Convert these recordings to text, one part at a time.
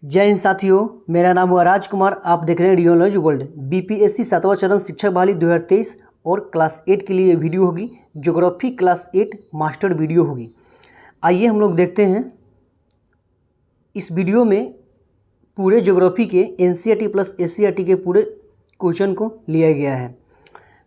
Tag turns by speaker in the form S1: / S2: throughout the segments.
S1: जय हिंद साथियों, मेरा नाम हुआ राजकुमार। आप देख रहे हैं रियोलॉजी वर्ल्ड। बीपीएससी 7वां चरण शिक्षक बहाली 2023 और क्लास 8 के लिए ये वीडियो होगी। ज्योग्राफी क्लास 8 मास्टर वीडियो होगी। आइए हम लोग देखते हैं। इस वीडियो में पूरे ज्योग्राफी के एनसीईआरटी प्लस एससीईआरटी के पूरे क्वेश्चन को लिया गया है।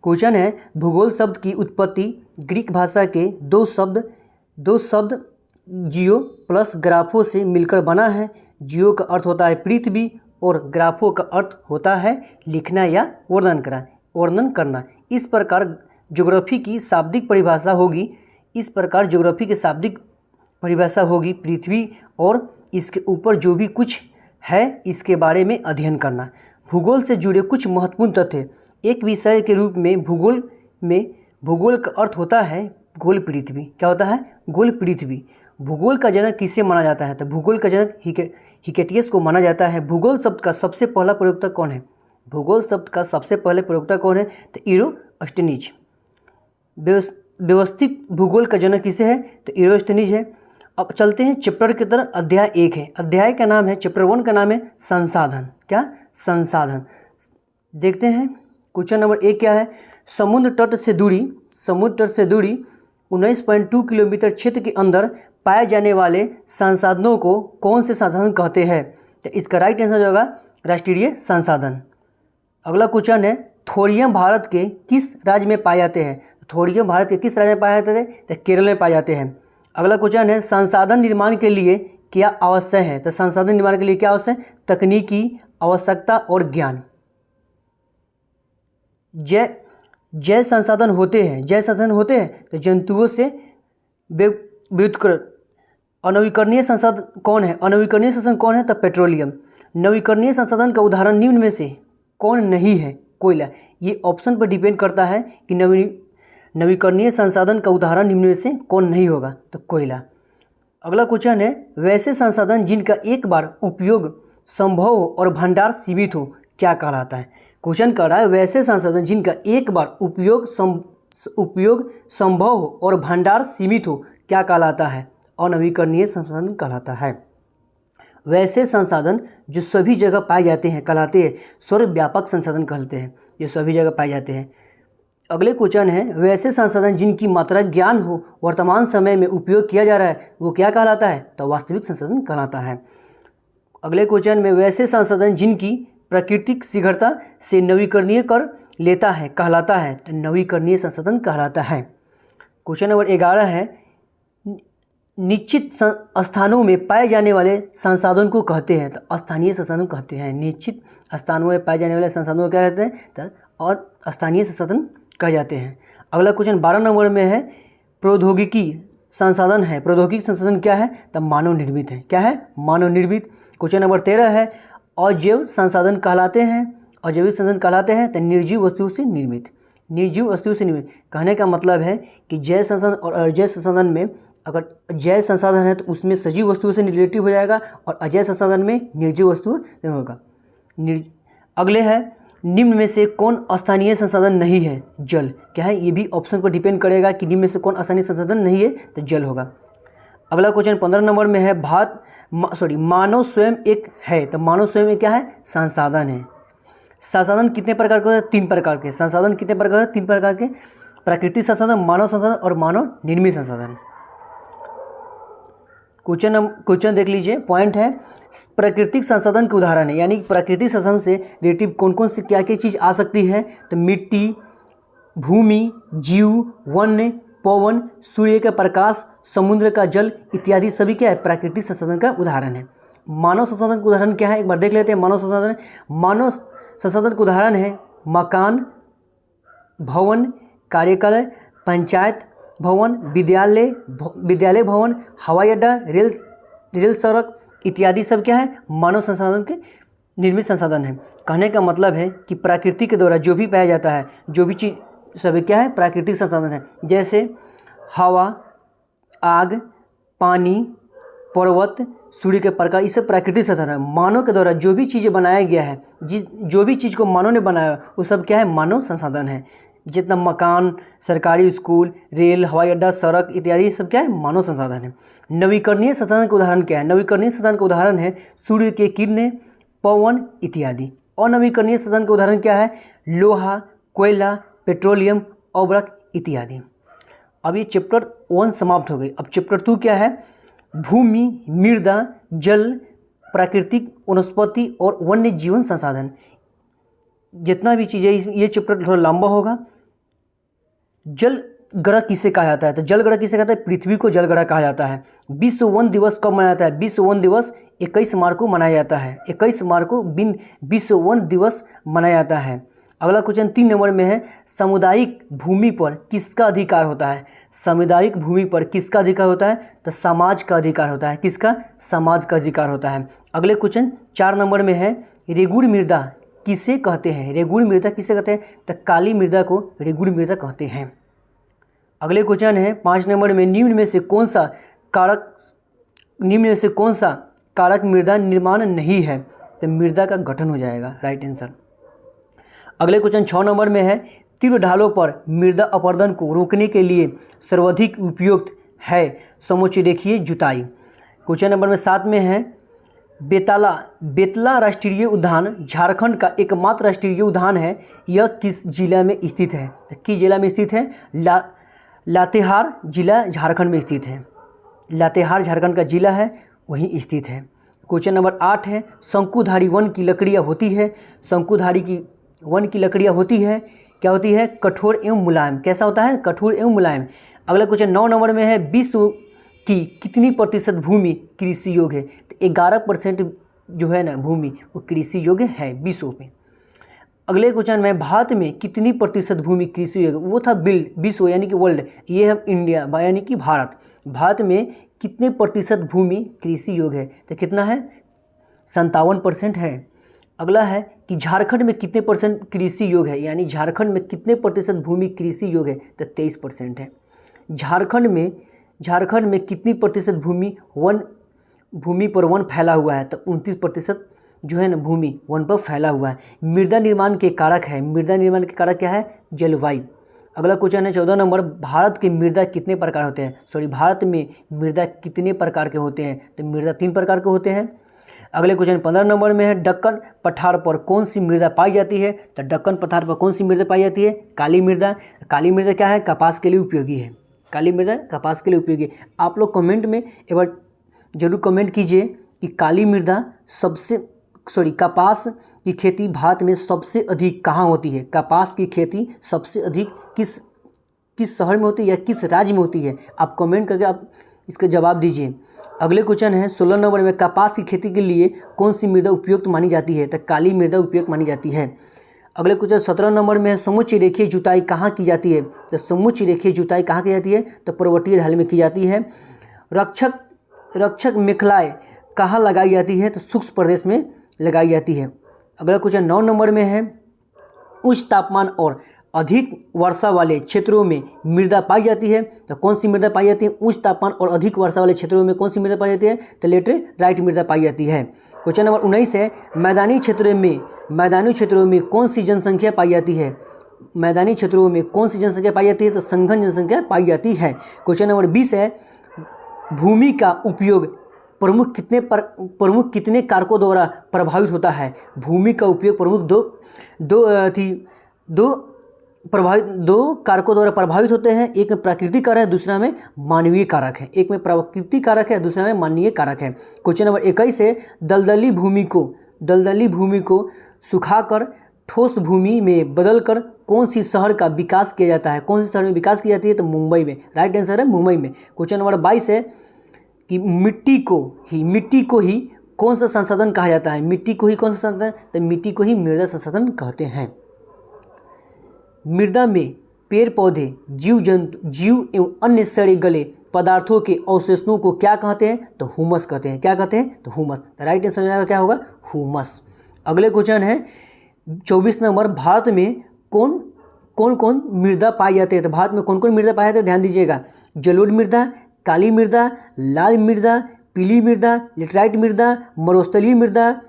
S1: क्वेश्चन है, भूगोल शब्द की उत्पत्ति ग्रीक भाषा के दो शब्द जियो प्लस ग्राफो से मिलकर बना है। जियो का अर्थ होता है पृथ्वी और ग्राफो का अर्थ होता है लिखना या वर्णन करना। इस प्रकार ज्योग्राफी की शाब्दिक परिभाषा होगी पृथ्वी और इसके ऊपर जो भी कुछ है इसके बारे में अध्ययन करना। भूगोल से जुड़े कुछ महत्वपूर्ण तथ्य। एक विषय के रूप में भूगोल का अर्थ होता है गोल पृथ्वी। क्या होता है? गोल पृथ्वी। भूगोल का जनक किसे माना जाता है? तो भूगोल का जनक हिकेटियस को माना जाता है। भूगोल शब्द का सबसे पहला प्रयोक्ता कौन है? भूगोल शब्द का सबसे पहले प्रयोक्ता कौन है? तो इरोस्टेनिज। व्यवस्थित भूगोल का जनक किसे है? तो इरोस्टेनिज है। अब चलते हैं चैप्टर की तरफ। अध्याय 1 है। अध्याय का नाम है, चैप्टर 1 का नाम है संसाधन। क्या? संसाधन। देखते हैं क्वेश्चन नंबर 1 क्या है। समुद्र तट से दूरी 19.2 किलोमीटर क्षेत्र के अंदर पाए जाने वाले संसाधनों को कौन से संसाधन कहते हैं? तो इसका राइट आंसर होगा राष्ट्रीय संसाधन। अगला क्वेश्चन है, थोरियम भारत के किस राज्य में पाए जाते हैं? थोरियम भारत के किस राज्य में पाए जाते हैं? तो केरल में पाए जाते हैं। अगला क्वेश्चन है, संसाधन निर्माण के लिए क्या आवश्यक है? तो संसाधन निर्माण के लिए क्या आवश्यक है? तकनीकी आवश्यकता और ज्ञान। जय संसाधन होते हैं तो जंतुओं से व्युत्क्रमण। अनवीकरणीय संसाधन कौन है? तो पेट्रोलियम। नवीकरणीय संसाधन का उदाहरण निम्न में से कौन नहीं है? कोयला। ये ऑप्शन पर डिपेंड करता है कि नवीकरणीय संसाधन का उदाहरण निम्न में से कौन नहीं होगा? तो कोयला। अगला क्वेश्चन है, वैसे संसाधन जिनका एक बार उपयोग संभव हो और भंडार सीमित हो क्या कहलाता है? क्वेश्चन कर रहा है, वैसे संसाधन जिनका एक बार उपयोग संभव हो और भंडार सीमित हो क्या कहलाता है? अनवीकरणीय संसाधन कहलाता है। वैसे संसाधन जो सभी जगह पाए जाते हैं कहलाते हैं सर्वव्यापक संसाधन कहलाते हैं, जो सभी जगह पाए जाते हैं। अगले क्वेश्चन है, वैसे संसाधन जिनकी मात्रा ज्ञान हो वर्तमान समय में उपयोग किया जा रहा है वो क्या कहलाता है? तो वास्तविक संसाधन कहलाता है। अगले क्वेश्चन में, वैसे संसाधन जिनकी प्राकृतिक शीघ्रता से नवीकरणीय कर लेता है कहलाता है? तो नवीकरणीय संसाधन कहलाता है। क्वेश्चन नंबर 11 है, निश्चित स्थानों में पाए जाने वाले संसाधन को कहते हैं? तो स्थानीय संसाधन कहते हैं। निश्चित स्थानों में पाए जाने वाले संसाधनों को क्या कहते हैं? तो और स्थानीय संसाधन कहे जाते हैं। अगला क्वेश्चन 12 नंबर में है, प्रौद्योगिकी संसाधन है। प्रौद्योगिकी संसाधन क्या है? तो मानव निर्मित है। क्या है? मानव निर्मित। क्वेश्चन नंबर 13 है, अजैव संसाधन कहलाते हैं? अजैविक संसाधन कहलाते हैं तो निर्जीव वस्तुओं से निर्मित। निर्जीव वस्तुओं से निर्मित कहने का मतलब है कि जैव संसाधन और अजैव संसाधन में अगर जैव संसाधन है तो उसमें सजीव वस्तुओं से रिलेटिव हो जाएगा और अजैव संसाधन में निर्जीव वस्तु होगा। अगले है, निम्न में से कौन स्थानीय संसाधन नहीं है? जल। क्या है? ये भी ऑप्शन पर डिपेंड करेगा कि निम्न में से कौन स्थानीय संसाधन नहीं है, तो जल होगा। अगला क्वेश्चन 15 नंबर में है, मानव स्वयं एक है। तो मानव स्वयं एक क्या है? संसाधन है। संसाधन कितने प्रकार के? 3 प्रकार के। संसाधन कितने प्रकार के? 3 प्रकार के। प्राकृतिक संसाधन, मानव संसाधन और मानव निर्मित संसाधन। क्वेश्चन देख लीजिए। पॉइंट है, प्राकृतिक संसाधन के उदाहरण है, यानी प्राकृतिक संसाधन से रिलेटिव कौन कौन सी क्या क्या चीज़ आ सकती है? तो मिट्टी, भूमि, जीव, वन्य, पवन, सूर्य का प्रकाश, समुद्र का जल इत्यादि सभी क्या है? प्राकृतिक संसाधन का उदाहरण है। मानव संसाधन का उदाहरण क्या है? एक बार देख लेते हैं। मानव संसाधन का उदाहरण है मकान, भवन, कार्यकालय, पंचायत भवन, विद्यालय भवन, हवाई अड्डा, रेल सड़क इत्यादि सब क्या है? मानव संसाधन के निर्मित संसाधन है। कहने का मतलब है कि प्रकृति के द्वारा जो भी पाया जाता है, जो भी चीज़ सभी क्या है? प्राकृतिक संसाधन है। जैसे हवा, आग, पानी, पर्वत, सूर्य के प्रकाश, ये सब प्राकृतिक संसाधन है। मानव के द्वारा जो भी चीज़ें बनाया गया है, जो भी चीज़ को मानव ने बनाया वो सब क्या है? मानव संसाधन है। जितना मकान, सरकारी स्कूल, रेल, हवाई अड्डा, सड़क इत्यादि सब क्या है, मानव संसाधन है। नवीकरणीय संसाधन का उदाहरण क्या है? नवीकरणीय संसाधन का उदाहरण है सूर्य के किरणें, पवन इत्यादि। अनवीकरणीय संसाधन का उदाहरण क्या है? लोहा, कोयला, पेट्रोलियम, उर्वरक इत्यादि। अब ये चैप्टर 1 समाप्त हो गई। अब चैप्टर 2 क्या है? भूमि, मृदा, जल, प्राकृतिक वनस्पति और वन्य जीवन संसाधन। जितना भी चीज़ें, ये चैप्टर थोड़ा लंबा होगा। जल ग्रह किसे कहा जाता है? तो जल ग्रह किसे कहता है? पृथ्वी को जल ग्रह कहा जाता है। विश्व वन दिवस कब मनाया जाता है? विश्व वन दिवस 21 मार्च को मनाया जाता है। 21 मार्च को विश्व वन दिवस मनाया जाता है। अगला क्वेश्चन 3 नंबर में है, सामुदायिक भूमि पर किसका अधिकार होता है? सामुदायिक भूमि पर किसका अधिकार होता है? तो समाज का अधिकार होता है। किसका? समाज का अधिकार होता है। अगले क्वेश्चन 4 नंबर में है, रेगुड़ मृदा किसे कहते हैं? रेगुड़ मृदा किसे कहते हैं? तो काली मृदा को रेगुड़ मृदा कहते हैं। अगले क्वेश्चन है 5 नंबर में, निम्न में से कौन सा कारक मृदा निर्माण नहीं है? तो मृदा का गठन हो जाएगा, राइट आंसर। अगले क्वेश्चन 6 नंबर में है, तीव्र ढालों पर मृदा अपरदन को रोकने के लिए सर्वाधिक उपयुक्त है समोच्च रेखीय जुताई। क्वेश्चन नंबर में 7 में है, बेतला राष्ट्रीय उद्यान झारखंड का एकमात्र राष्ट्रीय उद्यान है, यह किस जिला में स्थित है? किस जिला में स्थित है? लातेहार जिला झारखंड में स्थित है। लातेहार झारखंड का जिला है, वहीं स्थित है। क्वेश्चन नंबर 8 है, शंकुधारी वन की लकड़ियाँ होती है। शंकुधारी की वन की लकड़ियाँ होती है, क्या होती है? कठोर एवं मुलायम। कैसा होता है? कठोर एवं मुलायम। अगला क्वेश्चन 9 नंबर में है, विश्व की कितनी प्रतिशत भूमि कृषि योग्य है? तो 11% जो है ना भूमि वो कृषि योग्य है विश्व में। अगले क्वेश्चन में, भारत में कितनी प्रतिशत भूमि कृषि योग्य? वो था विश्व यानी कि वर्ल्ड, ये है इंडिया यानी कि भारत। भारत में कितने प्रतिशत भूमि कृषि योग्य है? तो कितना है? 57% है। अगला है कि झारखंड में कितने परसेंट कृषि योग्य है, यानी झारखंड में कितने प्रतिशत भूमि कृषि योग्य है? तो 23% है। झारखंड में कितनी प्रतिशत भूमि पर वन फैला हुआ है? तो 29% जो है ना भूमि वन पर फैला हुआ है। मृदा निर्माण के कारक है, मृदा निर्माण के कारक क्या है? जलवायु। अगला क्वेश्चन है 14 नंबर, भारत के मृदा कितने प्रकार होते हैं? भारत में मृदा कितने प्रकार के होते हैं? तो मृदा 3 प्रकार के होते हैं। अगले क्वेश्चन 15 नंबर में है, दक्कन पठार पर कौन सी मृदा पाई जाती है? तो दक्कन पठार पर कौन सी मृदा पाई जाती है? काली मृदा। काली मृदा क्या है? कपास के लिए उपयोगी है। काली मृदा कपास के लिए उपयोगी है। आप लोग कमेंट में एक बार जरूर कमेंट कीजिए कि काली मृदा कपास की खेती भारत में सबसे अधिक कहाँ होती है? कपास की खेती सबसे अधिक किस शहर में होती है या किस राज्य में होती है? आप कमेंट करके आप इसका जवाब दीजिए। अगले क्वेश्चन है 16 नंबर में, कपास की खेती के लिए कौन सी मृदा उपयुक्त मानी जाती है? तो काली मृदा उपयुक्त मानी जाती है। अगले क्वेश्चन 17 नंबर में है, समोच्च रेखीय जुताई कहाँ की जाती है? तो समोच्च रेखीय जुताई कहाँ की जाती है? तो पर्वतीय ढाल में की जाती है। रक्षक मेखलाएँ कहाँ लगाई जाती है? तो शुष्क प्रदेश में लगाई जाती है। अगला क्वेश्चन 9 नंबर में है, उच्च तापमान और अधिक वर्षा वाले क्षेत्रों में मृदा पाई जाती है। तो कौन सी मृदा पाई जाती है? उच्च तापमान और अधिक वर्षा वाले क्षेत्रों में कौन सी मृदा पाई जाती है? तो लेटराइट मृदा पाई जाती है। क्वेश्चन नंबर 19 है, मैदानी क्षेत्रों में कौन सी जनसंख्या पाई जाती है? मैदानी क्षेत्रों में कौन सी जनसंख्या पाई जाती है? तो संघन जनसंख्या पाई जाती है। क्वेश्चन नंबर 20 है, भूमि का उपयोग प्रमुख कितने कारकों द्वारा प्रभावित होता है? भूमि का उपयोग प्रमुख दो कारकों द्वारा प्रभावित होते हैं। एक में प्राकृतिक कारक है, दूसरा में मानवीय कारक है। एक में प्राकृतिक कारक है, दूसरा में मानवीय कारक है। क्वेश्चन नंबर 21 है, दलदली भूमि को सुखाकर ठोस भूमि में बदलकर कौन सी शहर का विकास किया जाता है? कौन सी शहर में विकास की जाती है? तो मुंबई में, राइट आंसर है मुंबई में। क्वेश्चन नंबर 22 है कि मिट्टी को ही कौन सा संसाधन कहा जाता है? मिट्टी को ही कौन सा संसाधन? तो मिट्टी को ही मृदा संसाधन कहते हैं। मृदा में पेड़ पौधे, जीव एवं अन्य सड़े गले पदार्थों के अवशेषों को क्या कहते हैं? तो हुमस कहते हैं। क्या कहते हैं? तो हुमस। राइट आंसर क्या होगा? हुमस। अगले क्वेश्चन है 24 नंबर, भारत में कौन मृदा पाई जाती है? तो भारत में कौन मृदा पाई जाती है? ध्यान दीजिएगा, जलोढ़ मृदा, काली मृदा, लाल मृदा, पीली मृदा, लेटराइट मृदा, मरुस्थलीय मृदा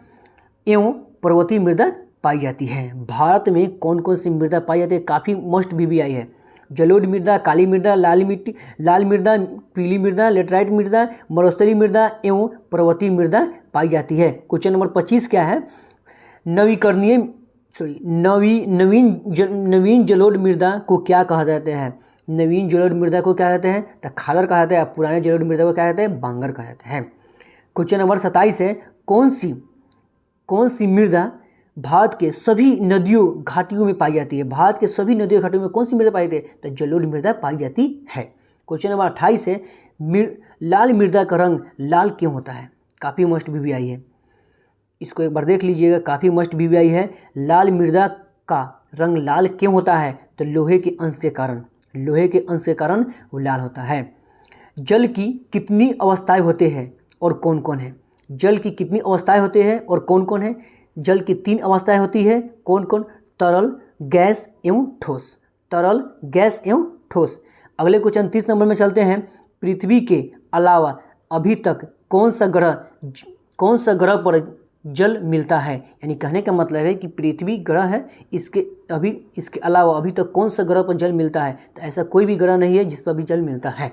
S1: एवं पर्वतीय मृदा पाई जाती है। भारत में कौन कौन सी मृदा पाई जाती है, काफ़ी मस्ट BBI है। जलोढ़ मृदा, काली मृदा, लाल मृदा, पीली मृदा, लेटराइट मृदा, मरुस्थलीय मृदा एवं पर्वतीय मृदा पाई जाती है। क्वेश्चन नंबर 25 क्या है, नवीन जलोढ़ मृदा को क्या कहा जाता है? नवीन जलोढ़ मृदा को क्या कहते हैं? तो खादर कहा जाता है। पुराने जलोढ़ मृदा को क्या कहते हैं? बांगर कहा जाता है। क्वेश्चन नंबर 27 है, कौन सी मृदा भारत के सभी नदियों घाटियों में पाई जाती है? भारत के सभी नदियों घाटियों में कौन सी मृदा पाई जाती है? तो जलोढ़ मृदा पाई जाती है। क्वेश्चन नंबर 28 है, लाल मृदा का रंग लाल क्यों होता है? काफ़ी मस्ट BBI है, इसको एक बार देख लीजिएगा, काफ़ी मस्ट BBI है। लाल मृदा का रंग लाल क्यों होता है? तो लोहे के अंश के कारण वो लाल होता है। जल की कितनी अवस्थाएं होते हैं और कौन कौन है? जल की कितनी अवस्थाएं होते हैं और कौन कौन है? जल की 3 अवस्थाएं होती है। कौन कौन? तरल, गैस एवं ठोस। तरल, गैस एवं ठोस। अगले क्वेश्चन 30 नंबर में चलते हैं। पृथ्वी के अलावा अभी तक कौन सा ग्रह पर जल मिलता है? यानी कहने का मतलब है कि पृथ्वी ग्रह है, इसके अलावा अभी तक कौन सा ग्रह पर जल मिलता है? तो ऐसा कोई भी ग्रह नहीं है जिस पर भी जल मिलता है।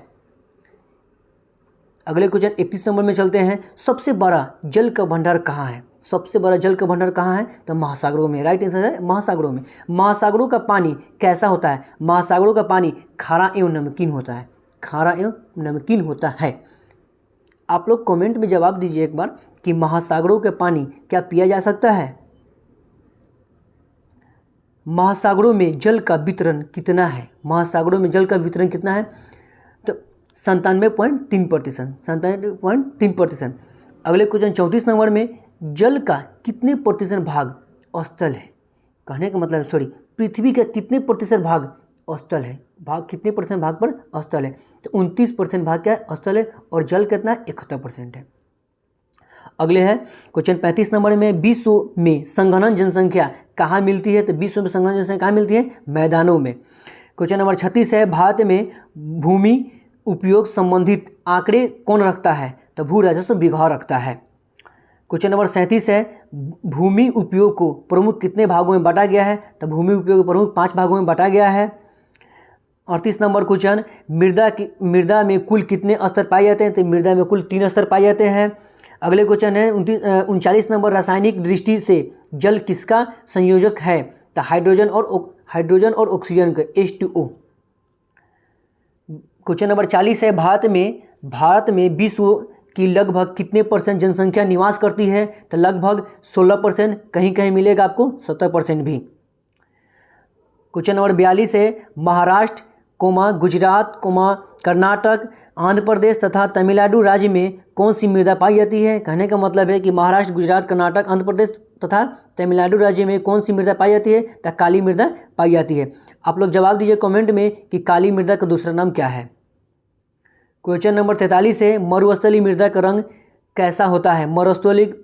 S1: अगले क्वेश्चन 31 नंबर में चलते हैं। सबसे बड़ा जल का भंडार कहाँ है? सबसे बड़ा जल का भंडार कहाँ है? तो महासागरों में। राइट आंसर है महासागरों में। महासागरों का पानी कैसा होता है? महासागरों का पानी खारा एवं नमकीन होता है। खारा एवं नमकीन होता है। आप लोग कमेंट में जवाब दीजिए एक बार कि महासागरों का पानी क्या पिया जा सकता है? महासागरों में जल का वितरण कितना है? महासागरों में जल का वितरण कितना है? तो 97.3%। 97.3%। अगले क्वेश्चन 34 नंबर में, जल का कितने प्रतिशत भाग अस्थल है? कहने का मतलब पृथ्वी का कितने प्रतिशत भाग अस्थल है? कितने परसेंट भाग पर अस्थल है? तो 29% भाग क्या है? अस्थल है। और जल कितना है? 71% है। अगले है क्वेश्चन 35 नंबर में, विश्व में संघनन जनसंख्या कहाँ मिलती है? तो विश्व में संघनन जनसंख्या कहाँ मिलती है? मैदानों में। क्वेश्चन नंबर 36 है, भारत में भूमि उपयोग संबंधित आंकड़े कौन रखता है? तो भू राजस्व विभाग रखता है। क्वेश्चन नंबर 37 है, भूमि उपयोग को प्रमुख कितने भागों में बांटा गया है? तो भूमि उपयोग को प्रमुख 5 भागों में बांटा गया है। 38 नंबर क्वेश्चन, मृदा में कुल कितने स्तर पाए जाते हैं? तो मृदा में कुल 3 स्तर पाए जाते हैं। अगले क्वेश्चन है 39 नंबर, रासायनिक दृष्टि से जल किसका संयोजक है? तो हाइड्रोजन और ऑक्सीजन का H2O। क्वेश्चन नंबर 40 है, भारत में विश्व की लगभग कितने % जनसंख्या निवास करती है? तो लगभग 16%, कहीं कहीं मिलेगा आपको 17% भी। क्वेश्चन नंबर 42 है, महाराष्ट्र, गुजरात, कर्नाटक, आंध्र प्रदेश तथा तमिलनाडु राज्य में कौन सी मृदा पाई जाती है? कहने का मतलब है कि महाराष्ट्र, गुजरात, कर्नाटक, आंध्र प्रदेश तथा तमिलनाडु राज्य में कौन सी मृदा पाई जाती है? तो काली मृदा पाई जाती है। आप लोग जवाब दीजिए कमेंट में कि काली मृदा का दूसरा नाम क्या है। क्वेश्चन नंबर 43 है, मरुस्थलीय मृदा का रंग कैसा होता है?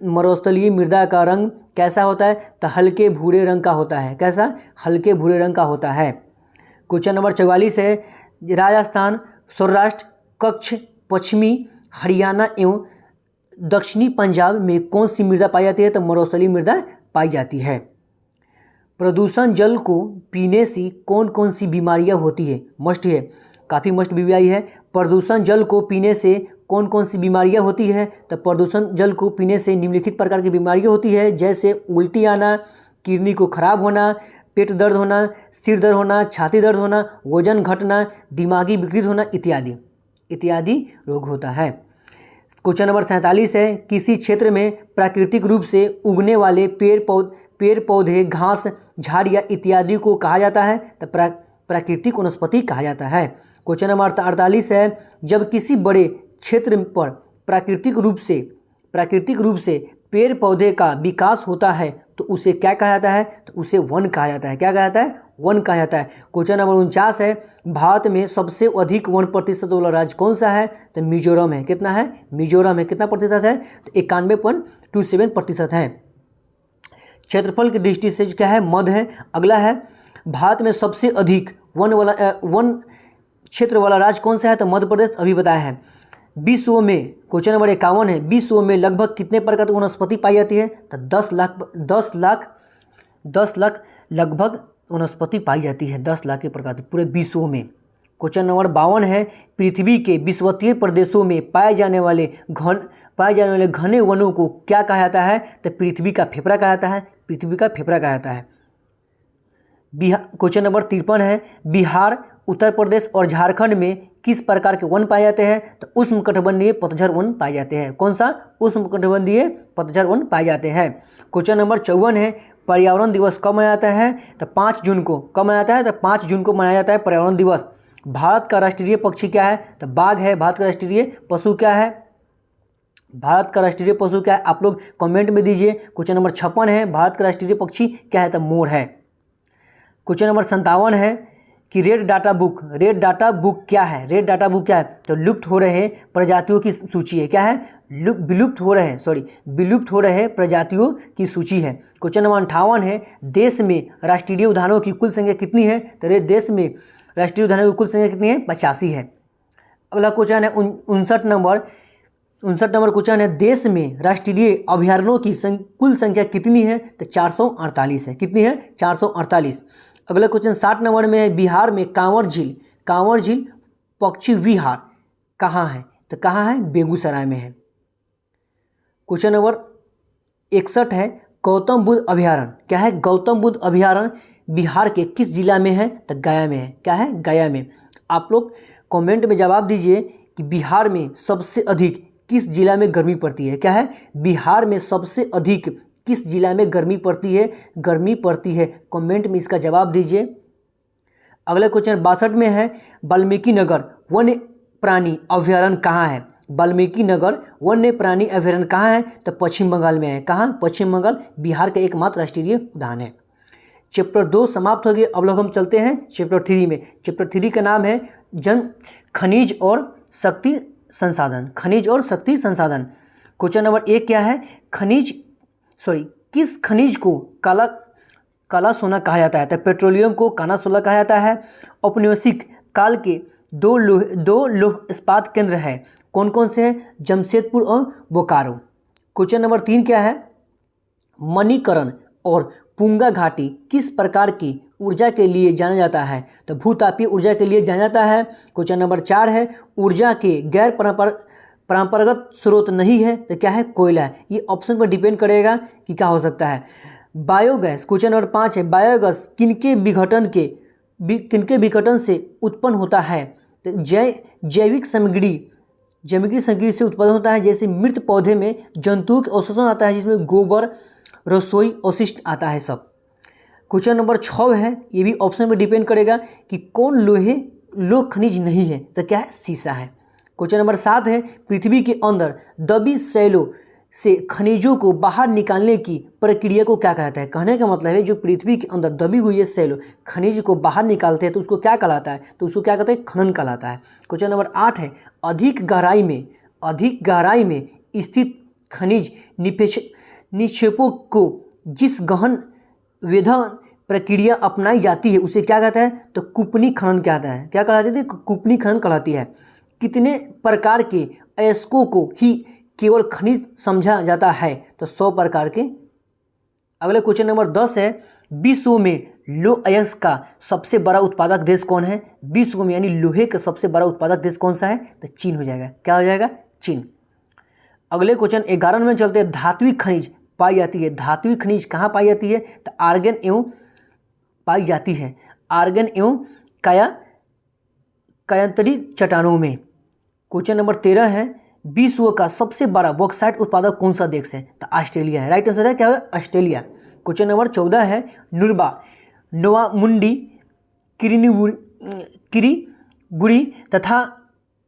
S1: मरुस्थलीय मृदा का रंग कैसा होता है? तो हल्के भूरे रंग का होता है। कैसा? हल्के भूरे रंग का होता है। क्वेश्चन नंबर 44 है, राजस्थान, सौराष्ट्र, कच्छ, पश्चिमी हरियाणा एवं दक्षिणी पंजाब में कौन सी मृदा पाई जाती है? तो मरुस्थलीय मृदा पाई जाती है। प्रदूषण जल को पीने से कौन कौन सी बीमारियां होती है? मस्ट है, काफ़ी मस्ट BBI है। प्रदूषण जल को पीने से कौन कौन सी बीमारियां होती है? तो प्रदूषण जल को पीने से निम्नलिखित प्रकार की बीमारियां होती है, जैसे उल्टी आना, किडनी को खराब होना, पेट दर्द होना, सिर दर्द होना, छाती दर्द होना, वजन घटना, दिमागी विकृत होना इत्यादि रोग होता है। क्वेश्चन नंबर 47 है, किसी क्षेत्र में प्राकृतिक रूप से उगने वाले पेड़ पौधे, घास, झाड़ियाँ इत्यादि को कहा जाता है? तो प्राकृतिक वनस्पति कहा जाता है। क्वेश्चन नंबर 48 है, जब किसी बड़े क्षेत्र पर प्राकृतिक रूप से पेड़ पौधे का विकास होता है तो उसे क्या कहा जाता है? तो उसे वन कहा जाता है। क्या कहा जाता है? वन कहा जाता है। क्वेश्चन नंबर 49 है, भारत में सबसे अधिक 1% वाला राज्य कौन सा है? तो मिजोरम है। कितना है? मिजोरम है। कितना प्रतिशत है? तो 91.27% है। क्षेत्रफल की दृष्टि से क्या है? मध्य है। अगला है, भारत में सबसे अधिक वन क्षेत्र वाला राज्य कौन सा है? तो मध्य प्रदेश, अभी बताया है। विश्व में, क्वेश्चन नंबर 51 है, विश्व में लगभग कितने प्रकार की वनस्पति पाई जाती है? तो 10 लाख 10 लाख लगभग वनस्पति पाई जाती है, 10 लाख के प्रकार पूरे विश्व में। क्वेश्चन नंबर 52 है, पृथ्वी के विषुवतीय प्रदेशों में पाए जाने वाले घने वनों को क्या कहा जाता है? तो पृथ्वी का फेफड़ा कहा जाता है, पृथ्वी का फेफड़ा कहा जाता है। क्वेश्चन नंबर 53 है, बिहार, उत्तर प्रदेश और झारखंड में किस प्रकार के वन पाए जाते हैं? तो उष्णकटिबंधीय पतझड़ वन पाए जाते हैं। कौन सा? उष्णकटिबंधीय पतझड़ वन पाए जाते हैं। क्वेश्चन नंबर 54 है, पर्यावरण दिवस कब मनाया जाता है? तो 5 जून को। कब मनाया जाता है? तो 5 जून को मनाया जाता है पर्यावरण दिवस। भारत का राष्ट्रीय पक्षी क्या है? तो बाघ है। भारत का राष्ट्रीय पशु क्या है? भारत का राष्ट्रीय पशु क्या है? आप लोग कमेंट में दीजिए। क्वेश्चन नंबर 56 है, भारत का राष्ट्रीय पक्षी क्या है? तो मोर है। क्वेश्चन नंबर 57 है कि रेड डाटा बुक क्या है? रेड डाटा बुक क्या है? तो लुप्त हो रहे प्रजातियों की सूची है। क्या है? विलुप्त हो रहे प्रजातियों की सूची है। क्वेश्चन नंबर 58 है, देश में राष्ट्रीय उद्यानों की कुल संख्या कितनी है? तो देश में राष्ट्रीय उद्यानों की कुल संख्या कितनी है? 85 है। अगला क्वेश्चन है 59 नंबर क्वेश्चन है, देश में राष्ट्रीय अभयारण्यों की कुल संख्या कितनी है? तो 448 है। कितनी है? 448। अगला क्वेश्चन 60 नंबर में है, बिहार में कांवर झील पक्षी विहार कहाँ है? तो कहाँ है? बेगूसराय में है। क्वेश्चन नंबर 61 है, गौतम बुद्ध अभयारण्य क्या है? गौतम बुद्ध अभयारण्य बिहार के किस जिला में है? तो गया में है। क्या है? गया में। आप लोग कमेंट में जवाब दीजिए कि बिहार में सबसे अधिक किस जिला में गर्मी पड़ती है? क्या है? बिहार में सबसे अधिक किस जिला में गर्मी पड़ती है? कमेंट में इसका जवाब दीजिए। अगला क्वेश्चन 62 में है, वाल्मीकि नगर वन्य प्राणी अभयारण्य कहाँ है? वाल्मीकि नगर वन्य प्राणी अभयारण्य कहाँ है? तो पश्चिम बंगाल में है। कहाँ? पश्चिम बंगाल। बिहार का एकमात्र राष्ट्रीय उद्यान है। चैप्टर 2 समाप्त हो गया। अब लोग हम चलते हैं चैप्टर 3 में। चैप्टर 3 का नाम है खनिज और शक्ति संसाधन। क्वेश्चन नंबर 1 क्या है? किस खनिज को काला सोना कहा जाता है? तो पेट्रोलियम को काला सोना कहा जाता है। औपनिवेशिक काल के दो लौह इस्पात केंद्र है। कौन कौन से हैं? जमशेदपुर और बोकारो। क्वेश्चन नंबर 3 क्या है? मणिकरण और पुंगा घाटी किस प्रकार की ऊर्जा के लिए जाना जाता है? तो भूतापीय ऊर्जा के लिए जाना जाता है। क्वेश्चन नंबर 4 है, ऊर्जा के गैर परंपरागत स्रोत नहीं है तो क्या है? कोयला है। ये ऑप्शन पर डिपेंड करेगा कि क्या हो सकता है। बायोगैस। क्वेश्चन नंबर 5 है, बायोगैस किनके विघटन से उत्पन्न होता है? तो जैविक सामग्री से उत्पन्न होता है। जैसे मृत पौधे में जंतुओं के अवशोषण आता है, जिसमें गोबर, रसोई अवशिष्ट आता है सब। क्वेश्चन नंबर 6 है, ये भी ऑप्शन पर डिपेंड करेगा कि कौन लोह खनिज नहीं है? तो क्या है? सीसा है। क्वेश्चन नंबर 7 है, पृथ्वी के अंदर दबी शैलों से खनिजों को बाहर निकालने की प्रक्रिया को क्या कहता है? कहने का मतलब है, जो पृथ्वी के अंदर दबी हुई है शैलों खनिज को बाहर निकालते हैं तो उसको क्या कहलाता है? तो उसको क्या कहते हैं? खनन कहलाता है। क्वेश्चन नंबर 8 है, अधिक गहराई में स्थित खनिज निक्षेपों को जिस गहन वेधन प्रक्रिया अपनाई जाती है उसे क्या कहता है? तो कुपनी खनन कहता है। क्या कहलाती है? कुपनी खनन कहलाती है। कितने प्रकार के अयस्कों को ही केवल खनिज समझा जाता है? तो 100 प्रकार के। अगले क्वेश्चन नंबर 10 है, विश्व में लौह अयस्क का सबसे बड़ा उत्पादक देश कौन है? विश्व में यानी लोहे का सबसे बड़ा उत्पादक देश कौन सा है? तो चीन हो जाएगा। क्या हो जाएगा? चीन। अगले क्वेश्चन 11 में चलते हैं, धात्विक खनिज पाई जाती है। धात्विक खनिज कहाँ पाई जाती है? तो आर्गन एवं पाई जाती है आर्गन एवं कायांतरित चट्टानों में। क्वेश्चन नंबर 13 है, विश्व का सबसे बड़ा बॉक्साइट उत्पादक कौन सा देश है? तो ऑस्ट्रेलिया है। राइट आंसर है क्या है? ऑस्ट्रेलिया। क्वेश्चन नंबर 14 है, नोवामुंडी, किरीबुरी तथा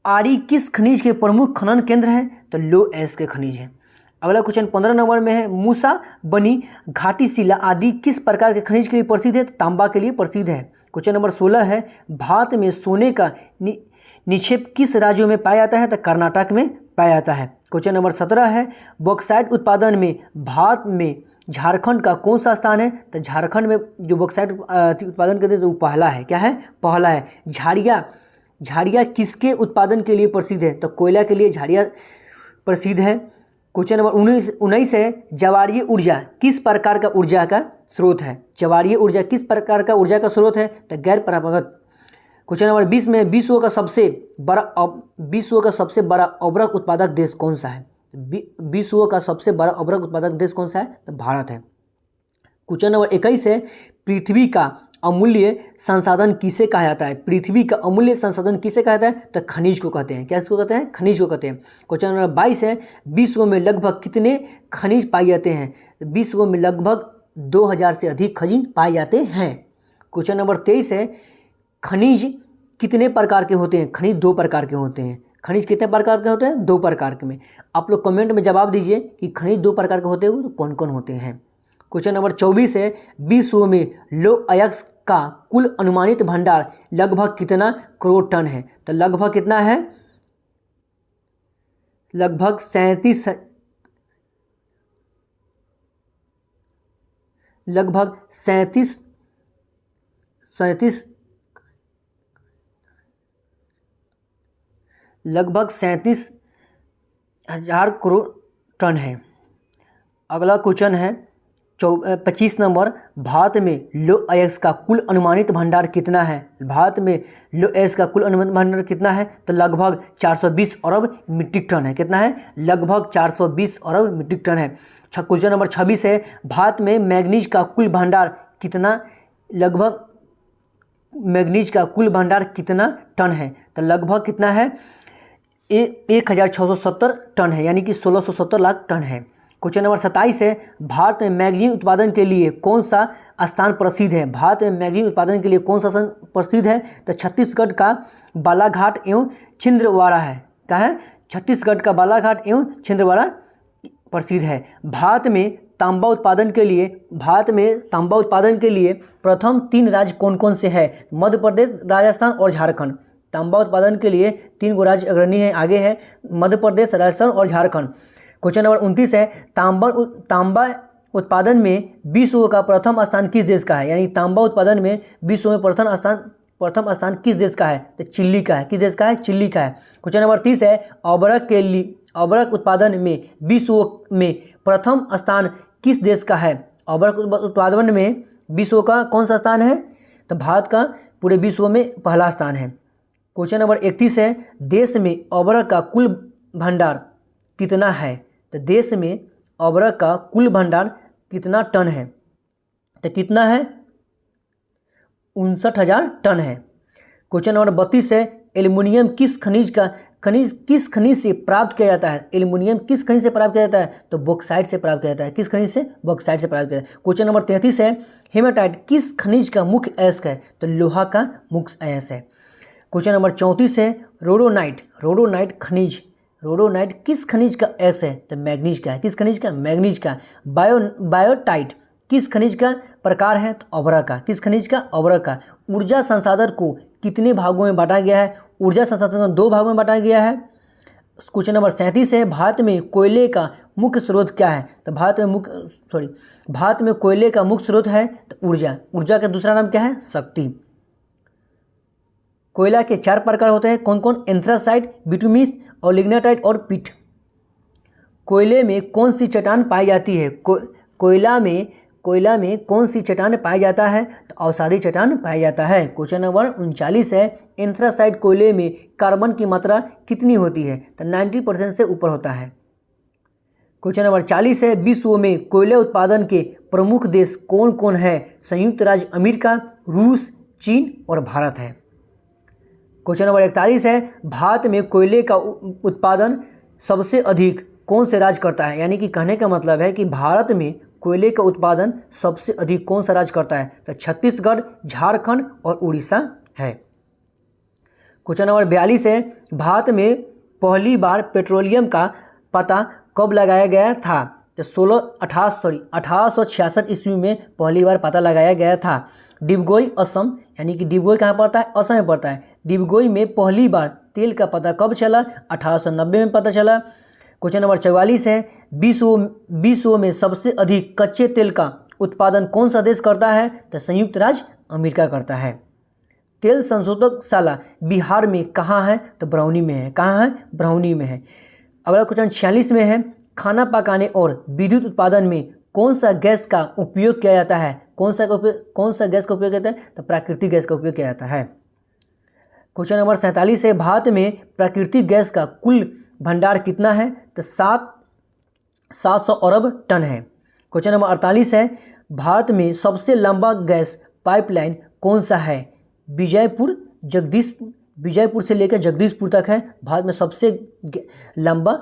S1: आरी किस खनिज के प्रमुख खनन केंद्र हैं? तो लौह अयस्क के खनिज हैं। अगला क्वेश्चन 15 नंबर में है, मूसा बनी, घाटी शिला आदि किस प्रकार के खनिज के लिए प्रसिद्ध है? तो तांबा के लिए प्रसिद्ध है। क्वेश्चन नंबर 16 है, भारत में सोने का निक्षेप किस राज्यों में पाया जाता है? तो कर्नाटक में पाया जाता है। क्वेश्चन नंबर 17 है, बॉक्साइट उत्पादन में भारत में झारखंड का कौन सा स्थान है? तो झारखंड में जो बॉक्साइट उत्पादन करते हैं तो वो पहला है। क्या है? पहला है। झाड़िया किसके उत्पादन के लिए प्रसिद्ध है? तो कोयला के लिए झाड़िया प्रसिद्ध है। क्वेश्चन नंबर 19 है, ज्वारीय ऊर्जा किस प्रकार का ऊर्जा का स्रोत है? ज्वारीय ऊर्जा किस प्रकार का ऊर्जा का स्रोत है? तो गैर परंपरागत। क्वेश्चन नंबर 20 में विश्व का सबसे बड़ा उर्वरक उत्पादक देश कौन सा है? विश्व का सबसे बड़ा उर्वरक उत्पादक देश कौन सा है? तो भारत है। क्वेश्चन नंबर 21 है, पृथ्वी का अमूल्य संसाधन किसे कहा जाता है? पृथ्वी का अमूल्य संसाधन किसे कहा जाता है? तो खनिज को कहते हैं। क्या इसको कहते हैं? खनिज को कहते हैं। क्वेश्चन नंबर 22 है, विश्व में लगभग कितने खनिज पाए जाते हैं? विश्व में लगभग 2000 से अधिक खनिज पाए जाते हैं। क्वेश्चन नंबर 23 है, खनिज कितने प्रकार के होते हैं? खनिज 2 प्रकार के होते हैं। खनिज कितने प्रकार के होते हैं? 2 प्रकार के में। आप लोग कमेंट में जवाब दीजिए कि खनिज 2 प्रकार के होते हैं तो कौन कौन होते हैं। क्वेश्चन नंबर 24 है, विश्व में लौह अयस्क का कुल अनुमानित भंडार लगभग कितना करोड़ टन है? तो लगभग कितना है? लगभग 37 हजार करोड़ टन है। अगला क्वेश्चन है 25 नंबर, भारत में लौह अयस्क का कुल अनुमानित भंडार कितना है? भारत में लौह अयस्क का कुल अनुमानित भंडार कितना है? तो लगभग 420 अरब मीट्रिक टन है। कितना है? लगभग 420 अरब मीट्रिक टन है। क्वेश्चन नंबर 26 है, भारत में मैग्नीज का कुल भंडार कितना? लगभग मैग्नीज का कुल भंडार कितना टन है? तो लगभग कितना है? 1670 टन है, यानी कि 1670 लाख टन है। क्वेश्चन नंबर 27 है, भारत में मैगजीन उत्पादन के लिए कौन सा स्थान प्रसिद्ध है? भारत में मैगजीन उत्पादन के लिए कौन सा स्थान प्रसिद्ध है? तो छत्तीसगढ़ का बालाघाट एवं छिंदवाड़ा है। क्या है? छत्तीसगढ़ का बालाघाट एवं छिंदवाड़ा प्रसिद्ध है। भारत में तांबा उत्पादन के लिए प्रथम 3 राज्य कौन कौन से हैं? मध्य प्रदेश, राजस्थान और झारखंड। तांबा उत्पादन के लिए 3 राज्य अग्रणी है, आगे है मध्य प्रदेश, राजस्थान और झारखंड। क्वेश्चन नंबर 29 है, तांबा उत्पादन में विश्व का प्रथम स्थान किस देश का है? यानी तांबा उत्पादन में विश्व में प्रथम स्थान किस देश का है? तो चिली का है। किस देश का है? चिली का है। क्वेश्चन नंबर 30 है, उर्वरक उत्पादन में विश्व में प्रथम स्थान किस देश का है? उर्वरक उत्पादन में विश्व का कौन सा स्थान है? तो भारत का पूरे विश्व में पहला स्थान है। क्वेश्चन नंबर 31 है, देश में उर्वरक का कुल भंडार कितना है? तो देश में उर्वरक का कुल भंडार कितना टन है? तो कितना है? 59,000 टन है। क्वेश्चन नंबर 32 है, एल्युमिनियम किस खनिज से प्राप्त किया जाता है? एल्युमिनियम किस खनिज से प्राप्त किया जाता है? तो बॉक्साइट से प्राप्त किया जाता है। किस खनिज से? बॉक्साइट से प्राप्त किया जाता है। क्वेश्चन नंबर 33 है, हेमाटाइट किस खनिज का मुख्य अयस्क है? तो लोहा का मुख्य अयस्क है। क्वेश्चन नंबर 34 है, रोडोनाइट किस खनिज का अयस्क है? तो मैग्नीज का है। किस खनिज का? मैग्नीज का। बायोटाइट किस खनिज का प्रकार है? तो उर्वरक का। किस खनिज का? उर्वरक का। ऊर्जा संसाधन को कितने भागों में बांटा गया है? ऊर्जा संसाधन को 2 भागों में बांटा गया है। क्वेश्चन नंबर 37 है, भारत में कोयले का मुख्य स्रोत क्या है? तो भारत में कोयले का मुख्य स्रोत है तो ऊर्जा का दूसरा नाम क्या है? शक्ति। कोयला के 4 प्रकार होते हैं, कौन कौन? एंथ्रासाइट, बिटुमिस और लिग्नाइट और पिट। कोयले में कौन सी चट्टान पाई जाती है? कोयला में कौन सी चट्टान पाया जाता है? तो अवसादी चट्टान पाया जाता है। क्वेश्चन नंबर 39 है, एंथ्रासाइट कोयले में कार्बन की मात्रा कितनी होती है? तो 90% से ऊपर होता है। क्वेश्चन नंबर 40 है, विश्व में कोयले उत्पादन के प्रमुख देश कौन कौन है? संयुक्त राज्य अमेरिका, रूस, चीन और भारत है। क्वेश्चन नंबर 41 है, भारत में कोयले का उत्पादन सबसे अधिक कौन से राज्य करता है? यानी कि कहने का मतलब है कि भारत में कोयले का उत्पादन सबसे अधिक कौन सा राज्य करता है? तो छत्तीसगढ़, झारखंड और उड़ीसा है। क्वेश्चन नंबर 42 है, भारत में पहली बार पेट्रोलियम का पता कब लगाया गया था? तो 1866 ईस्वी में पहली बार पता लगाया गया था। डिबगोई असम, यानी कि डिबगोई कहाँ पड़ता है? असम में पड़ता है। डिबगोई में पहली बार तेल का पता कब चला? 1890 में पता चला। क्वेश्चन नंबर 44 है, विश्व में सबसे अधिक कच्चे तेल का उत्पादन कौन सा देश करता है? तो संयुक्त राज्य अमेरिका करता है। तेल संशोधकशाला बिहार में कहाँ है? तो बरौनी में है। कहाँ है? बरौनी में है। अगला क्वेश्चन 46 में है, खाना पकाने और विद्युत उत्पादन में कौन सा गैस का उपयोग किया जाता है? कौन सा गैस का उपयोग किया जाता है? तो प्राकृतिक गैस का उपयोग किया जाता है। क्वेश्चन नंबर 47 है, भारत में प्राकृतिक गैस का कुल भंडार कितना है? तो 700 अरब टन है। क्वेश्चन नंबर 48 है, भारत में सबसे लंबा गैस पाइपलाइन कौन सा है? विजयपुर से लेकर जगदीशपुर तक है भारत में सबसे लंबा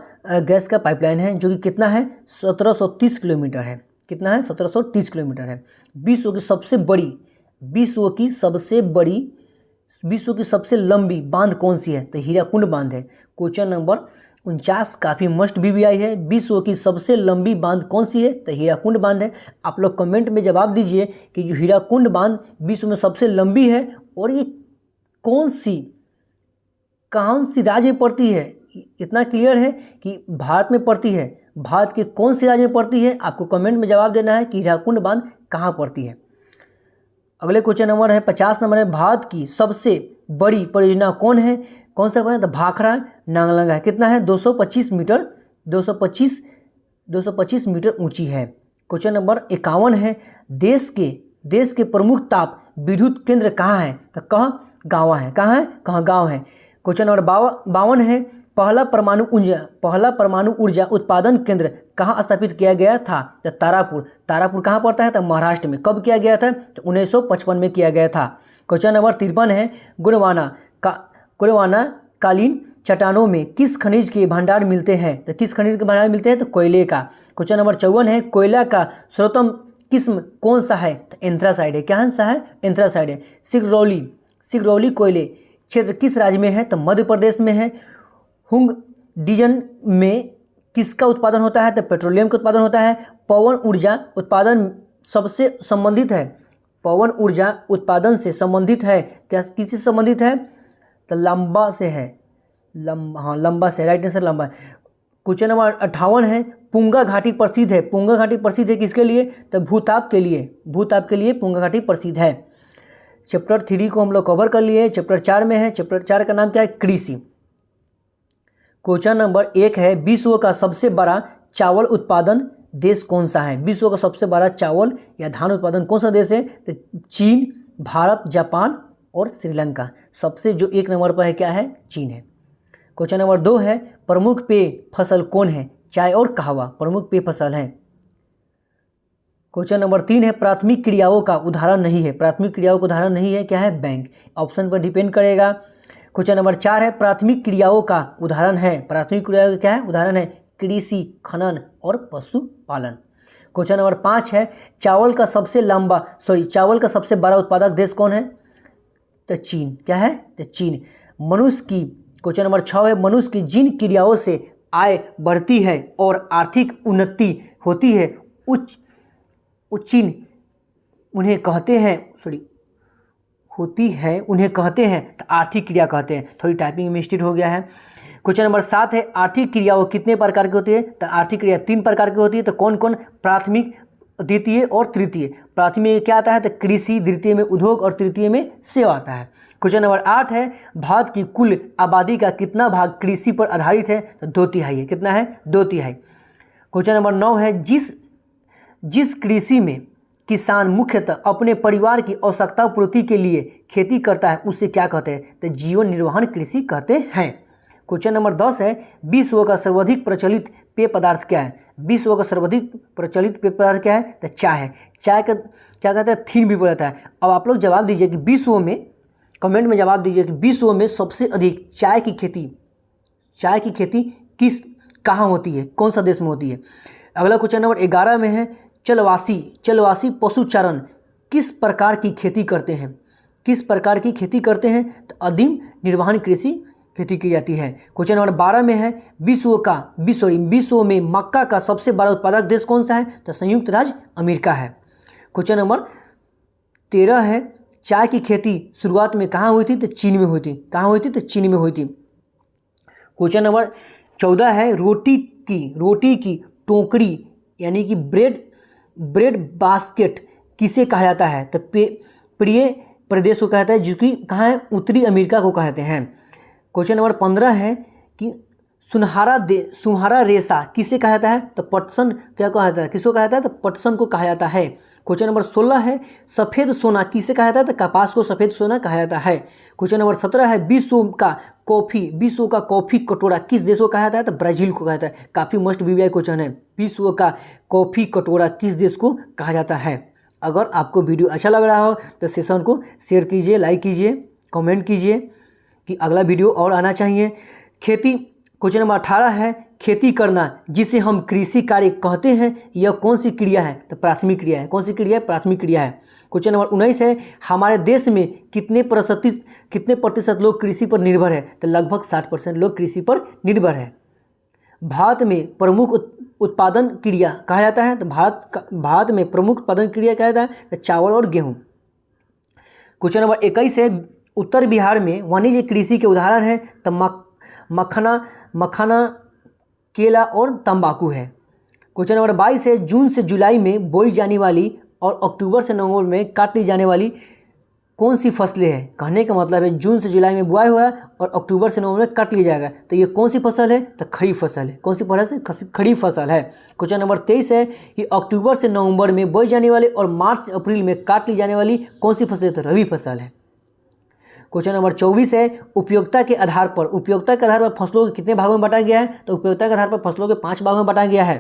S1: गैस का पाइपलाइन है, जो कि कितना है? 1730 किलोमीटर है। कितना है? 1730 किलोमीटर है। विश्व की सबसे लंबी बांध कौन सी है? तो हीराकुंड बांध है। क्वेश्चन नंबर 49 काफ़ी मस्ट भी आई है। विश्व की सबसे लंबी बांध कौन सी है? तो हीराकुंड बांध है। आप लोग कमेंट में जवाब दीजिए कि जो हीराकुंड बांध विश्व में सबसे लंबी है और ये कौन सी राज्य में पड़ती है? इतना क्लियर है कि भारत में पड़ती है। भारत के कौन से राज्य में पड़ती है? आपको कमेंट में जवाब देना है कि हीराकुंड बांध कहाँ पड़ती है। अगले क्वेश्चन नंबर है 50 नंबर है, भारत की सबसे बड़ी परियोजना कौन है? कौन सा है? तो भाखड़ा नांगलंगा है। कितना है? 225 मीटर ऊंची है। क्वेश्चन नंबर 51 है, देश के प्रमुख ताप विद्युत केंद्र कहाँ है? तो गाँव है। कहाँ है? गाँव है। क्वेश्चन नंबर 52 है, पहला परमाणु ऊर्जा उत्पादन केंद्र कहाँ स्थापित किया गया था? तो तारापुर कहाँ पड़ता है? तो महाराष्ट्र में। कब किया गया था? तो 1955 में किया गया था। क्वेश्चन नंबर 53 है, गोंडवाना कालीन चट्टानों में किस खनिज के भंडार मिलते हैं? तो किस खनिज के भंडार मिलते हैं? तो कोयले का। क्वेश्चन नंबर 54 है, कोयला का सर्वोत्तम किस्म कौन सा है? तो एंथ्रासाइड है। क्या सा है? एंथ्रासाइड है। सिगरौली कोयले क्षेत्र किस राज्य में है? तो मध्य प्रदेश में है। हुंग डिजन में किसका उत्पादन होता है? तो पेट्रोलियम का उत्पादन होता है। पवन ऊर्जा उत्पादन सबसे संबंधित है। पवन ऊर्जा उत्पादन से संबंधित है। क्या किससे संबंधित है? तो लंबा से है। लंबा से, राइट आंसर लंबा। क्वेश्चन नंबर 58 है, पुंगा घाटी प्रसिद्ध है। पुंगा घाटी प्रसिद्ध है किसके लिए? तो भूताप के लिए पुंगा घाटी प्रसिद्ध है। चैप्टर 3 को हम लोग कवर कर लिए। चैप्टर 4 में है। चैप्टर 4 का नाम क्या है? कृषि। क्वेश्चन नंबर 1 है, विश्व का सबसे बड़ा चावल उत्पादन देश कौन सा है? विश्व का सबसे बड़ा चावल या धान उत्पादन कौन सा देश है? तो चीन, भारत, जापान और श्रीलंका। सबसे जो 1 नंबर पर है क्या है? चीन है। क्वेश्चन नंबर 2 है, प्रमुख पेय फसल कौन है? चाय और कहवा प्रमुख पेय फसल है। क्वेश्चन नंबर 3 है, प्राथमिक क्रियाओं का उदाहरण नहीं है। प्राथमिक क्रियाओं का उदाहरण नहीं है, क्या है? बैंक। ऑप्शन पर डिपेंड करेगा। क्वेश्चन नंबर 4 है, प्राथमिक क्रियाओं का उदाहरण है। प्राथमिक क्रियाओं का क्या है? उदाहरण है कृषि, खनन और पशुपालन। क्वेश्चन नंबर 5 है, चावल का सबसे बड़ा उत्पादक देश कौन है? तो चीन। क्या है? तो चीन। क्वेश्चन नंबर 6 है, मनुष्य की जिन क्रियाओं से आय बढ़ती है और आर्थिक उन्नति होती है उन्हें कहते हैं तो आर्थिक क्रिया कहते हैं। थोड़ी टाइपिंग में मिस्टेक हो गया है। क्वेश्चन नंबर 7 है, आर्थिक क्रियाओं कितने प्रकार की होती है? तो आर्थिक क्रिया 3 प्रकार की होती है। तो कौन कौन? प्राथमिक, द्वितीय और तृतीय। प्राथमिक में क्या आता है? तो कृषि, द्वितीय में उद्योग और तृतीय में सेवा आता है। क्वेश्चन नंबर 8 है, भारत की कुल आबादी का कितना भाग कृषि पर आधारित है? तो 2/3 है। कितना है? 2/3। क्वेश्चन नंबर 9 है, जिस कृषि में किसान मुख्यतः अपने परिवार की आवश्यकता पूर्ति के लिए खेती करता है उसे क्या कहते हैं? तो जीवन निर्वाहन कृषि कहते हैं। क्वेश्चन नंबर 10 है, विश्व का सर्वाधिक प्रचलित पेय पदार्थ क्या है? विश्व का सर्वाधिक प्रचलित पेय पदार्थ क्या है? तो चाय है। चाय का क्या कहते हैं? थीन भी बोला जाता है। अब आप लोग जवाब दीजिए कि विश्व में, कमेंट में जवाब दीजिए कि विश्व में सबसे अधिक चाय की खेती कहाँ होती है? कौन सा देश में होती है? अगला क्वेश्चन नंबर 11 में है, चलवासी पशुचारण किस प्रकार की खेती करते हैं? तो आदिम निर्वहन कृषि खेती की जाती है। क्वेश्चन नंबर 12 में है, विश्व में मक्का का सबसे बड़ा उत्पादक देश कौन सा है? तो संयुक्त राज्य अमेरिका है। क्वेश्चन नंबर 13 है, चाय की खेती शुरुआत में कहाँ हुई थी? तो चीन में हुई थी। कहाँ हुई थी? तो चीन में हुई थी। क्वेश्चन नंबर 14 है, रोटी की टोकरी यानी कि ब्रेड बास्केट किसे कहा जाता है? तो प्रिय प्रदेश को कहता है, जो कि कहाँ है? उत्तरी अमेरिका को कहते हैं। क्वेश्चन नंबर 15 है कि सुनहरा रेशा किसे कहा जाता है? तो पटसन क्या कहा जाता है? किसको कहा जाता है? तो पटसन को कहा जाता है। क्वेश्चन नंबर 16 है सफ़ेद सोना किसे कहा जाता है? तो कपास को सफ़ेद सोना कहा जाता है। क्वेश्चन नंबर 17 है विश्व का कॉफ़ी कटोरा किस देश को कहा जाता है? तो ब्राज़ील को कहा जाता है। काफ़ी मस्ट वीवीआई क्वेश्चन है। विश्व का कॉफ़ी कटोरा किस देश को कहा जाता है? अगर आपको वीडियो अच्छा लग रहा हो तो सेशन को शेयर कीजिए, लाइक कीजिए, कमेंट कीजिए कि अगला वीडियो और आना चाहिए। क्वेश्चन नंबर 18 है खेती करना जिसे हम कृषि कार्य कहते हैं यह कौन सी क्रिया है? तो प्राथमिक क्रिया है। कौन सी क्रिया है? प्राथमिक क्रिया है। क्वेश्चन नंबर 19 है हमारे देश में कितने प्रतिशत लोग कृषि पर निर्भर है? तो लगभग 60% लोग कृषि पर निर्भर है। भारत में प्रमुख उत्पादन क्रिया कहा जाता है? तो भारत में प्रमुख उत्पादन क्रिया कहा जाता है तो चावल और गेहूँ। क्वेश्चन नंबर 21 है उत्तर बिहार में वाणिज्य कृषि के उदाहरण है? तो मखाना, केला और तंबाकू है। क्वेश्चन नंबर 22 है जून से जुलाई में बोई जाने वाली और अक्टूबर से नवंबर में काट ली जाने वाली कौन सी फसलें हैं? कहने का मतलब है जून से जुलाई में बुआई हुआ है और अक्टूबर से नवंबर में काट लिया जाएगा, तो ये कौन सी फसल है? तो खरीफ फसल है। कौन सी फसल है? खरीफ फसल है। क्वेश्चन नंबर 23 है कि अक्टूबर से नवंबर में बोई जाने वाली और मार्च से अप्रैल में काट ली जाने वाली कौन सी फसल है? तो रबी फसल है। क्वेश्चन नंबर 24 है उपयोगिता के आधार पर फसलों को कितने भागों में बांटा गया है? तो उपयोगिता के आधार पर फसलों के 5 भागों में बांटा गया है।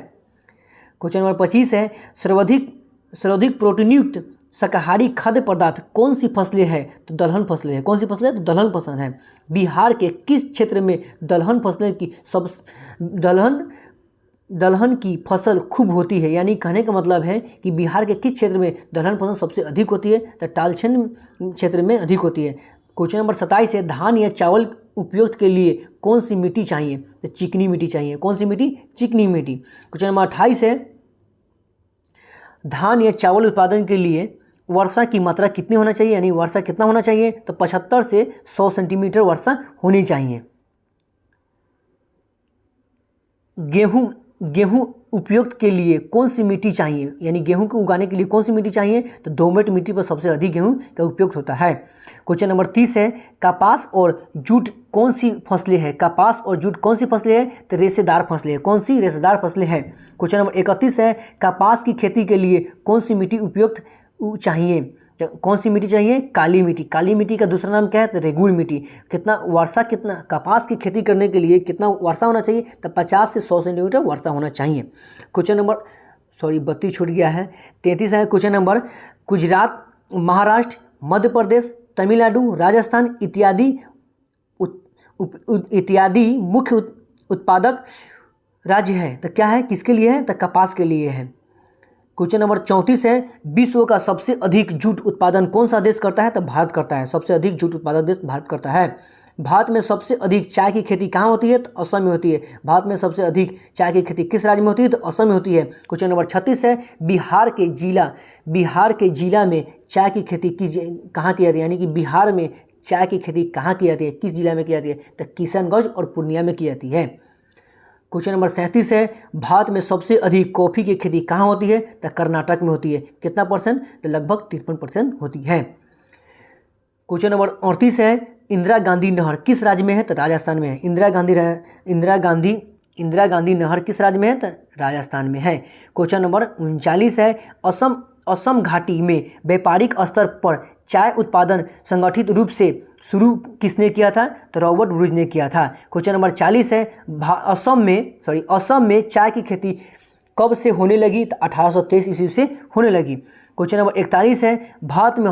S1: क्वेश्चन नंबर 25 है सर्वाधिक प्रोटीनयुक्त शाकाहारी खाद्य पदार्थ कौन सी फसलें हैं? तो दलहन फसलें हैं। कौन सी फसलें? तो दलहन फसल है। बिहार के किस क्षेत्र में दलहन की फसल खूब होती है? यानी कहने का मतलब है कि बिहार के किस क्षेत्र में दलहन फसल सबसे अधिक होती है? तो टालछन क्षेत्र में अधिक होती है। क्वेश्चन नंबर 27 है धान या चावल उपयोग के लिए कौन सी मिट्टी चाहिए? तो चिकनी मिट्टी चाहिए। कौन सी मिट्टी? चिकनी मिट्टी। क्वेश्चन नंबर 28 है धान या चावल उत्पादन के लिए वर्षा की मात्रा कितनी होना चाहिए? यानी वर्षा कितना होना चाहिए? तो 75 से 100 सेंटीमीटर वर्षा होनी चाहिए। गेहूं उपयुक्त के लिए कौन सी मिट्टी चाहिए? यानी गेहूं को उगाने के लिए कौन सी मिट्टी चाहिए? तो दोमट मिट्टी पर सबसे अधिक गेहूं का उपयोग होता है। क्वेश्चन नंबर 30 है कपास और जूट कौन सी फसलें हैं? कपास और जूट कौन सी फसलें हैं? तो रेशेदार फसलें हैं। कौन सी? रेशेदार फसलें हैं। क्वेश्चन नंबर 31 है कपास की खेती के लिए कौन सी मिट्टी उपयुक्त चाहिए? कौन सी मिट्टी चाहिए? काली मिट्टी। काली मिट्टी का दूसरा नाम क्या है? तो रेगुड़ मिट्टी। कितना कपास की खेती करने के लिए कितना वर्षा होना चाहिए? तो 50 से 100 सेंटीमीटर वर्षा होना चाहिए। क्वेश्चन नंबर 32 छूट गया है। 33 है क्वेश्चन नंबर गुजरात, महाराष्ट्र, मध्य प्रदेश, तमिलनाडु, राजस्थान इत्यादि मुख्य उत्पादक राज्य है, तो क्या है? किसके लिए है? तो कपास के लिए है। क्वेश्चन नंबर 34 है विश्व का सबसे अधिक जूट उत्पादन कौन सा देश करता है? तो भारत करता है। सबसे अधिक जूट उत्पादक देश भारत करता है। भारत में सबसे अधिक चाय की खेती कहाँ होती है? तो असम में होती है। भारत में सबसे अधिक चाय की खेती किस राज्य में होती है? तो असम में होती है। क्वेश्चन नंबर 36 है बिहार के जिला में चाय की खेती कहाँ की जाती है? यानी कि बिहार में चाय की खेती कहाँ की जाती है? किस जिला में की जाती है? तो किशनगंज और पूर्णिया में की जाती है। क्वेश्चन नंबर 37 है भारत में सबसे अधिक कॉफ़ी की खेती कहाँ होती है? तो कर्नाटक में होती है। कितना परसेंट? तो लगभग 53% होती है। क्वेश्चन नंबर 38 है इंदिरा गांधी नहर किस राज्य में है? तो राजस्थान में है। इंदिरा गांधी नहर किस राज्य में है? तो राजस्थान में है। क्वेश्चन नंबर 39 है असम घाटी में व्यापारिक स्तर पर चाय उत्पादन संगठित रूप से शुरू किसने किया था? तो रॉबर्ट ब्रूज ने किया था। क्वेश्चन नंबर 40 है असम में चाय की खेती कब से होने लगी? तो 1823 ईस्वी से होने लगी। क्वेश्चन नंबर 41 है भारत में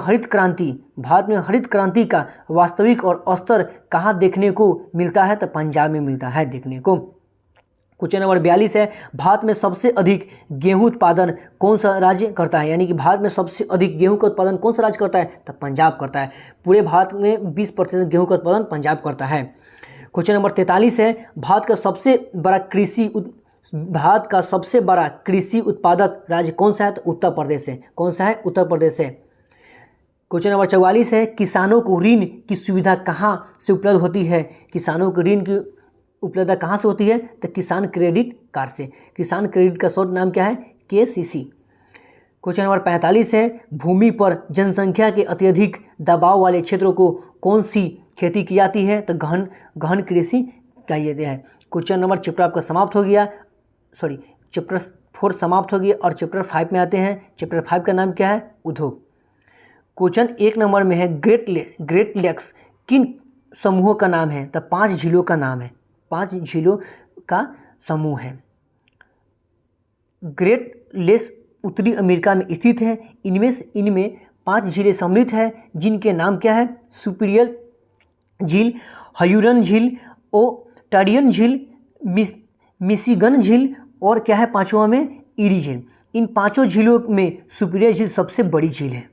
S1: हरित क्रांति का वास्तविक और स्तर कहाँ देखने को मिलता है? तो पंजाब में मिलता है देखने को। क्वेश्चन नंबर 42 है भारत में सबसे अधिक गेहूं उत्पादन कौन सा राज्य करता है? यानी कि भारत में सबसे अधिक गेहूं का उत्पादन कौन सा राज्य करता है? तो पंजाब करता है। पूरे भारत में 20% गेहूं का उत्पादन पंजाब करता है। क्वेश्चन नंबर 43 है भारत का सबसे बड़ा कृषि उत्पादक राज्य कौन सा है? तो उत्तर प्रदेश है। कौन सा है? उत्तर प्रदेश है। क्वेश्चन नंबर 44 है किसानों को ऋण की सुविधा कहाँ से उपलब्ध होती है? किसानों को ऋण की उपलब्धता कहाँ से होती है? तो किसान क्रेडिट कार्ड से। किसान क्रेडिट का शॉर्ट नाम क्या है? KCC। क्वेश्चन नंबर 45 है भूमि पर जनसंख्या के अत्यधिक दबाव वाले क्षेत्रों को कौन सी खेती की जाती है? तो गहन कृषि कही जाती है। क्वेश्चन नंबर चैप्टर आपका समाप्त हो गया, सॉरी चैप्टर 4 समाप्त हो गया और चैप्टर 5 में आते हैं। चैप्टर 5 का नाम क्या है? उद्योग। क्वेश्चन 1 नंबर में है ग्रेट लेक्स किन समूहों का नाम है? तो 5 झीलों का नाम है, 5 झीलों का समूह है। ग्रेट लेक्स उत्तरी अमेरिका में स्थित है। इनमें 5 झीलें सम्मिलित है जिनके नाम क्या है? सुपीरियर झील, हयूरन झील, ओटारियन झील, मिशिगन झील और क्या है पांचवा में? ईरी झील। इन 5 झीलों में सुपीरियर झील सबसे बड़ी झील है।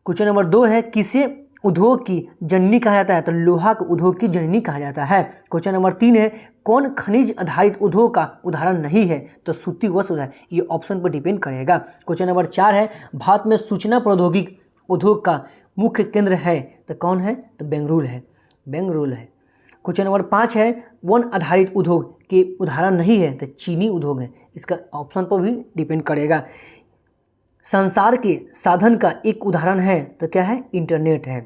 S1: क्वेश्चन नंबर 2 है किसे उद्योग की जननी कहा जाता है? तो लोहा को उद्योग की जननी कहा जाता है। क्वेश्चन नंबर 3 है कौन खनिज आधारित उद्योग का उदाहरण नहीं है? तो सूती वस्त्र उद्योग। ये ऑप्शन पर डिपेंड करेगा। क्वेश्चन नंबर 4 है भारत में सूचना प्रौद्योगिकी उद्योग का मुख्य केंद्र है? तो कौन है? तो बेंगलुरु है। क्वेश्चन नंबर 5 है वन आधारित उद्योग के उदाहरण नहीं है? तो चीनी उद्योग है। इसका ऑप्शन पर भी डिपेंड करेगा। संसार के साधन का एक उदाहरण है? तो क्या है? इंटरनेट है।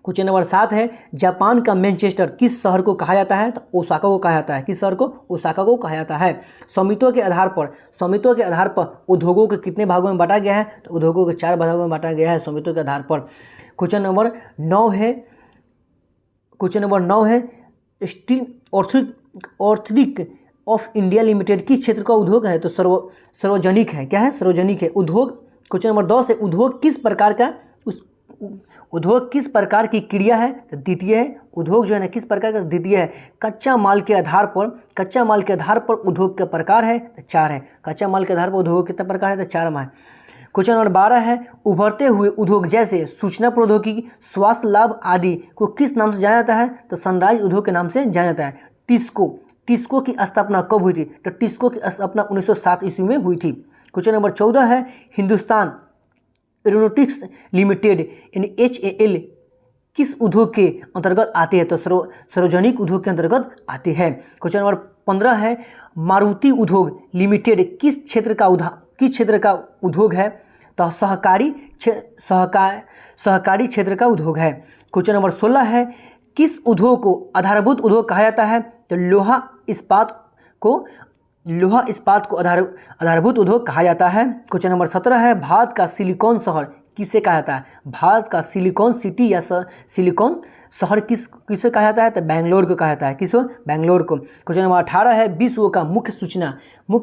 S1: क्वेश्चन नंबर 7 है जापान का मैनचेस्टर किस शहर को कहा जाता है? तो ओसाका को कहा जाता है। किस शहर को? ओसाका को कहा जाता है। स्वामित्व के आधार पर उद्योगों के कितने भागों में बांटा गया है? तो उद्योगों के 4 भागों में बांटा गया है स्वामित्व के आधार पर। क्वेश्चन नंबर 9 है स्टील ऑर्थोडिक ऑफ इंडिया लिमिटेड किस क्षेत्र का उद्योग है? तो सार्वजनिक है। क्या है? सार्वजनिक है। उद्योग। क्वेश्चन नंबर 10 है उद्योग किस प्रकार की क्रिया है? तो द्वितीय है। उद्योग जो है ना किस प्रकार का? द्वितीय है। कच्चा माल के आधार पर उद्योग का प्रकार है? तो 4 है। कच्चा माल के आधार पर उद्योग कितने प्रकार है? तो 4 में है। क्वेश्चन नंबर 12 है उभरते हुए उद्योग जैसे सूचना प्रौद्योगिकी, स्वास्थ्य लाभ आदि को किस नाम से जाना जाता है? तो सनराइज उद्योग के नाम से जाना जाता है। टिस्को की स्थापना कब हुई थी? तो टिस्को की स्थापना 1907 ईस्वी में हुई थी। क्वेश्चन नंबर 14 है हिंदुस्तान एरोनॉटिक्स लिमिटेड यानी HAL किस उद्योग के अंतर्गत आते हैं? तो सार्वजनिक उद्योग के अंतर्गत आते हैं। क्वेश्चन नंबर 15 है मारुति उद्योग लिमिटेड किस क्षेत्र का उद्योग है? तो सहकारी क्षेत्र का उद्योग है। क्वेश्चन नंबर 16 है किस उद्योग को आधारभूत उद्योग कहा जाता है? तो लोहा इस्पात को आधारभूत उद्योग कहा जाता है। क्वेश्चन नंबर 17 है भारत का सिलिकॉन शहर किसे कहा जाता है? भारत का सिलिकॉन सिटी या सिलिकॉन शहर किसे कहा जाता है? तो बेंगलोर को कहा जाता है। किसको? बेंगलोर को। क्वेश्चन नंबर 18 है विश्व का मुख्य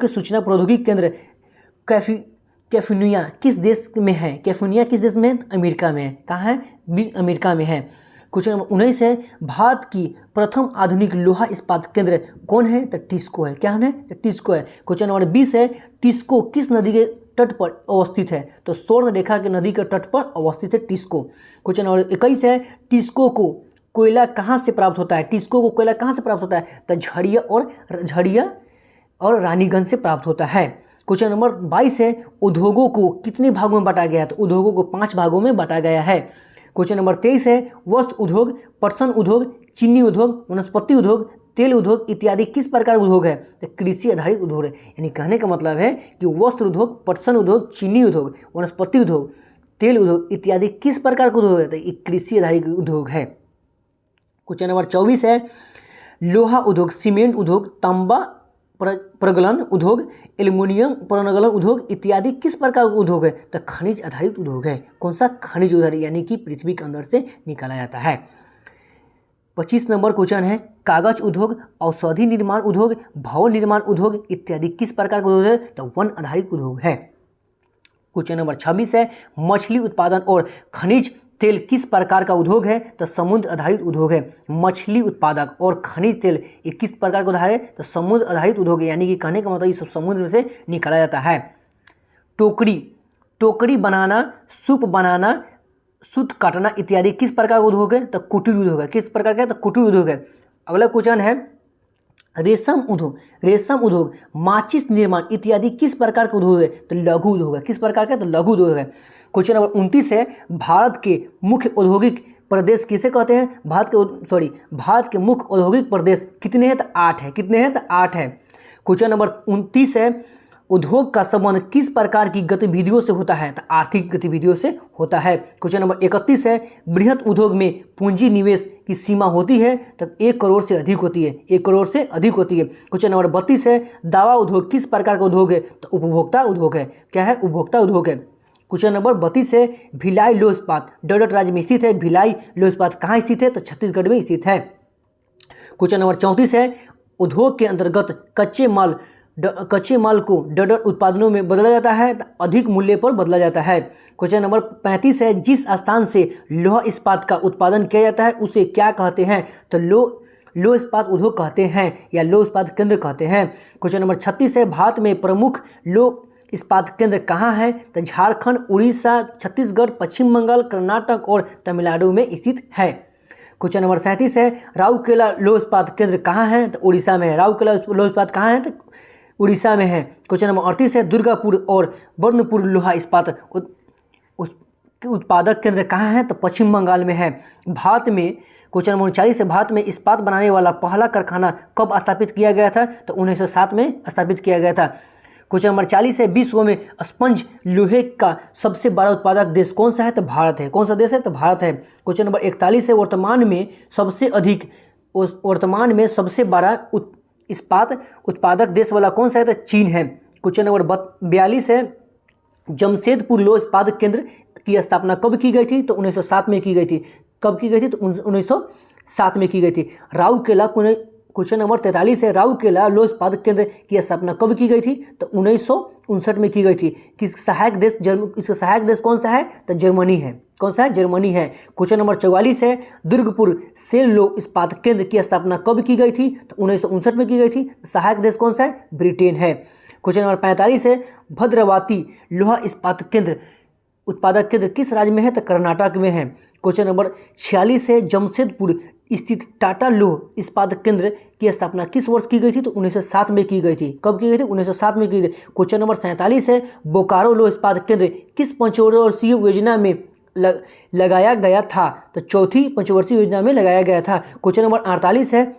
S1: सूचना प्रौद्योगिकी केंद्र कैफिनिया किस देश में है? कैफिनिया किस देश में है? अमेरिका में है। कहाँ है? अमेरिका में है। क्वेश्चन नंबर 19 है भारत की प्रथम आधुनिक लोहा इस्पात केंद्र कौन है? तो टिस्को है। क्या है? तो टिस्को है। क्वेश्चन नंबर 20 है टिस्को किस नदी के तट पर अवस्थित है? तो स्वर्ण रेखा के नदी के तट पर अवस्थित है टिस्को। क्वेश्चन नंबर 21 है टिस्को को कोयला कहाँ से प्राप्त होता है? टिस्को को कोयला कहाँ से प्राप्त होता है? तो झड़िया और रानीगंज से प्राप्त होता है। क्वेश्चन नंबर 22 है उद्योगों को कितने भागों में बांटा गया है? तो उद्योगों को 5 भागों में बांटा गया है। क्वेश्चन नंबर 23 है वस्त्र उद्योग, पटसन उद्योग, चीनी उद्योग, वनस्पति उद्योग, तेल उद्योग इत्यादि किस प्रकार उद्योग है? तो कृषि आधारित उद्योग है। यानी कहने का मतलब है कि वस्त्र उद्योग, पटसन उद्योग, चीनी उद्योग, वनस्पति उद्योग, तेल उद्योग इत्यादि किस प्रकार का उद्योग है? तो ये कृषि आधारित उद्योग है। क्वेश्चन नंबर 24 है लोहा उद्योग, सीमेंट उद्योग, तांबा प्रगलन उद्योग, एल्युमिनियम प्रगलन उद्योग इत्यादि किस प्रकार का उद्योग है? तो खनिज आधारित उद्योग है। कौन सा? खनिज आधारित, यानी कि पृथ्वी के अंदर से निकाला जाता है। 25 नंबर क्वेश्चन है कागज उद्योग, औषधि निर्माण उद्योग, भवन निर्माण उद्योग इत्यादि किस प्रकार का उद्योग है? तो वन आधारित उद्योग है। क्वेश्चन नंबर 26 है मछली उत्पादन और खनिज तेल किस प्रकार का उद्योग है? तो समुद्र आधारित उद्योग है। मछली उत्पादक और खनिज तेल ये किस प्रकार का उद्योग है? तो समुद्र आधारित उद्योग है। यानी कि कहने का मतलब ये सब समुद्र में से निकाला जाता है। टोकरी बनाना, सूप बनाना, सूत काटना इत्यादि किस प्रकार का उद्योग है? तो कुटीर उद्योग है। किस प्रकार का? तो कुटीर उद्योग है। अगला क्वेश्चन है रेशम उद्योग, माचिस निर्माण इत्यादि किस प्रकार का उद्योग है? तो लघु उद्योग है। किस प्रकार का? तो लघु उद्योग है। क्वेश्चन नंबर 29 है भारत के मुख्य औद्योगिक प्रदेश किसे कहते हैं? भारत के मुख्य औद्योगिक प्रदेश कितने हैं? तो 8 है। कितने हैं? तो 8 है। क्वेश्चन नंबर 29 है उद्योग का संबंध किस प्रकार की गतिविधियों से होता है? तो आर्थिक गतिविधियों से होता है। क्वेश्चन नंबर 31 है, बृहत उद्योग में पूंजी निवेश की सीमा होती है? तो 1 करोड़ से अधिक होती है, 1 करोड़ से अधिक होती है। क्वेश्चन नंबर 32 है, दावा उद्योग किस प्रकार का उद्योग है? तो उपभोक्ता उद्योग है। क्या है? उपभोक्ता उद्योग है। क्वेश्चन नंबर 32 है, भिलाई लौह इस्पात डोडा राज्य में स्थित है। भिलाई लौह इस्पात कहाँ स्थित है? तो छत्तीसगढ़ में स्थित है। क्वेश्चन नंबर 34 है, उद्योग के अंतर्गत कच्चे माल को डोडा उत्पादनों में बदला जाता है, तो अधिक मूल्य पर बदला जाता है। क्वेश्चन नंबर 35 है, जिस स्थान से लौह इस्पात का उत्पादन किया जाता है उसे क्या कहते हैं? तो लौह इस्पात उद्योग कहते हैं या लौह इस्पात केंद्र कहते हैं। क्वेश्चन नंबर 36 है, भारत में प्रमुख लौह इस्पात केंद्र कहाँ है? तो झारखंड, उड़ीसा, छत्तीसगढ़, पश्चिम बंगाल, कर्नाटक और तमिलनाडु में स्थित है। क्वेश्चन नंबर 37 है, राउरकेला लौह इस्पात केंद्र कहाँ है? तो उड़ीसा में है। राउरकेला लौह इस्पात कहाँ है? तो उड़ीसा में है। क्वेश्चन नंबर 38 है, दुर्गापुर और बर्नपुर लोहा इस्पात उत्पादक केंद्र कहाँ है? तो पश्चिम बंगाल में है। भारत में क्वेश्चन नंबर 39 है, भारत में इस्पात बनाने वाला पहला कारखाना कब स्थापित किया गया था? तो 1907 में स्थापित किया गया था। क्वेश्चन नंबर 40 है, विश्व में स्पंज लोहे का सबसे बड़ा उत्पादक देश कौन सा है? तो भारत है। कौन सा देश है? तो भारत है। क्वेश्चन नंबर 41 है, वर्तमान में सबसे बड़ा इस्पात उत्पादक देश वाला कौन सा है? तो चीन है। क्वेश्चन नंबर 42 है, जमशेदपुर लौह इस्पात केंद्र की स्थापना कब की गई थी? तो 1907 में की गई थी। कब की गई थी? तो 1907 में की गई थी। राउरकेला क्वेश्चन नंबर 43 है, राउरकेला लौह इस्पात केंद्र की स्थापना कब की गई थी? तो 1959 में की गई थी। इसका सहायक देश कौन सा है? तो जर्मनी है। कौन सा है? जर्मनी है। क्वेश्चन नंबर 44 है, दुर्गपुर सेल लौह इस्पात केंद्र की स्थापना कब की गई थी? तो 1959 में की गई थी। सहायक देश कौन सा है? ब्रिटेन है। क्वेश्चन नंबर 45 है, भद्रवाती लोहा इस्पात केंद्र उत्पादक केंद्र किस राज्य में है? तो कर्नाटक में है। क्वेश्चन नंबर 46 है, जमशेदपुर स्थित टाटा लौह इस्पात केंद्र की स्थापना किस वर्ष की गई थी? तो 1907 में की गई थी। कब की गई थी? 1907 में की गई। क्वेश्चन नंबर 47 है, बोकारो लौह इस्पात केंद्र किस पंचवर्षीय योजना में लगाया गया था? तो चौथी पंचवर्षीय योजना में लगाया गया था। क्वेश्चन नंबर 48 है,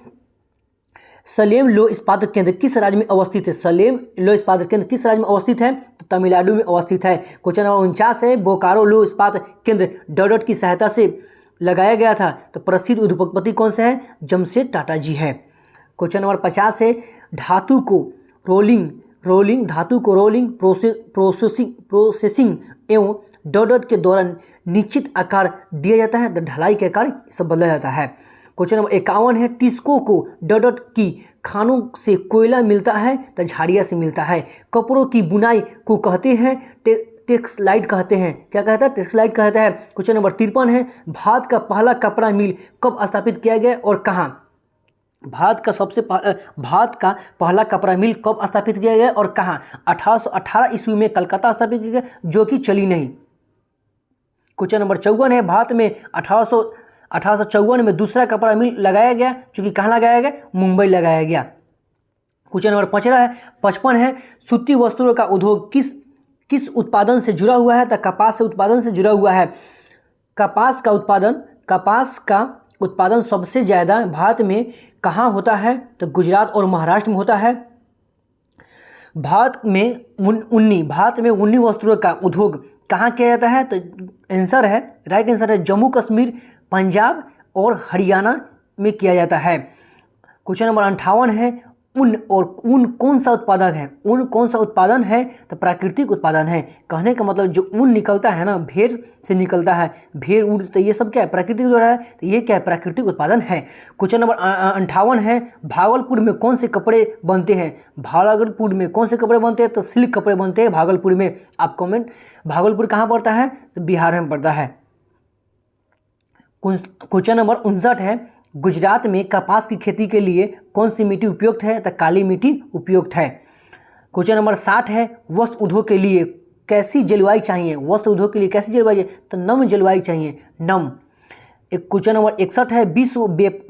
S1: सलेम लौह इस्पात केंद्र किस राज्य में अवस्थित है? सलेम लौह इस्पात केंद्र किस राज्य में अवस्थित है? तो तमिलनाडु में अवस्थित है। क्वेश्चन नंबर 49 है, बोकारो लौह इस्पात केंद्र डॉट की सहायता से लगाया गया था, तो प्रसिद्ध उद्योगपति कौन सा है? जमशेद टाटा जी है। क्वेश्चन नंबर 50 है, धातु को रोलिंग प्रोसेसिंग एवं डॉट के दौरान निश्चित आकार दिया जाता है, तो ढलाई के आकार सब बदला जाता है। क्वेश्चन नंबर 51 है, टिस्को को डॉट की खानों से कोयला मिलता है, तो झाड़िया से मिलता है। कपड़ों की बुनाई को कहते हैं टेक्सटाइल कहते हैं। क्या कहता है? टेक्सटाइल कहता है। क्वेश्चन नंबर 53 है, भारत का पहला कपड़ा मिल कब स्थापित किया गया और कहाँ? भारत का पहला कपड़ा मिल कब स्थापित किया गया और कहाँ? 1818 ईस्वी में कलकत्ता स्थापित किया गया, जो कि चली नहीं। क्वेश्चन नंबर 54 है, भारत में 1854 में दूसरा कपड़ा मिल लगाया गया, जो कि कहाँ लगाया गया? मुंबई लगाया गया। क्वेश्चन नंबर 55 है, सूती वस्त्रों का उद्योग किस उत्पादन से जुड़ा हुआ है? तो कपास से उत्पादन से जुड़ा हुआ है। कपास का उत्पादन सबसे ज़्यादा भारत में कहाँ होता है? तो गुजरात और महाराष्ट्र में होता है। भारत में ऊनी वस्त्रों का उद्योग कहाँ किया जाता है? तो राइट आंसर है जम्मू कश्मीर, पंजाब और हरियाणा में किया जाता है। क्वेश्चन नंबर 58 है, ऊन कौन सा उत्पादन है? तो प्राकृतिक उत्पादन है। कहने का मतलब जो ऊन निकलता है ना, भेड़ से निकलता है, भेड़ ऊन, तो ये सब क्या है? प्राकृतिक द्वारा है, तो ये क्या है? प्राकृतिक उत्पादन है। क्वेश्चन नंबर 58 है, भागलपुर में कौन से कपड़े बनते हैं? भागलपुर में कौन से कपड़े बनते हैं? तो सिल्क कपड़े बनते हैं भागलपुर में। आप कमेंट, भागलपुर कहाँ पड़ता है? तो बिहार में पड़ता है। क्वेश्चन नंबर 59 है, गुजरात में कपास की खेती के लिए कौन सी मिट्टी उपयुक्त है? तो काली मिट्टी उपयुक्त है। क्वेश्चन नंबर 60 है, वस्त्र उद्योग के लिए कैसी जलवायु चाहिए? तो नम जलवायु चाहिए, नम। एक क्वेश्चन नंबर 61 है,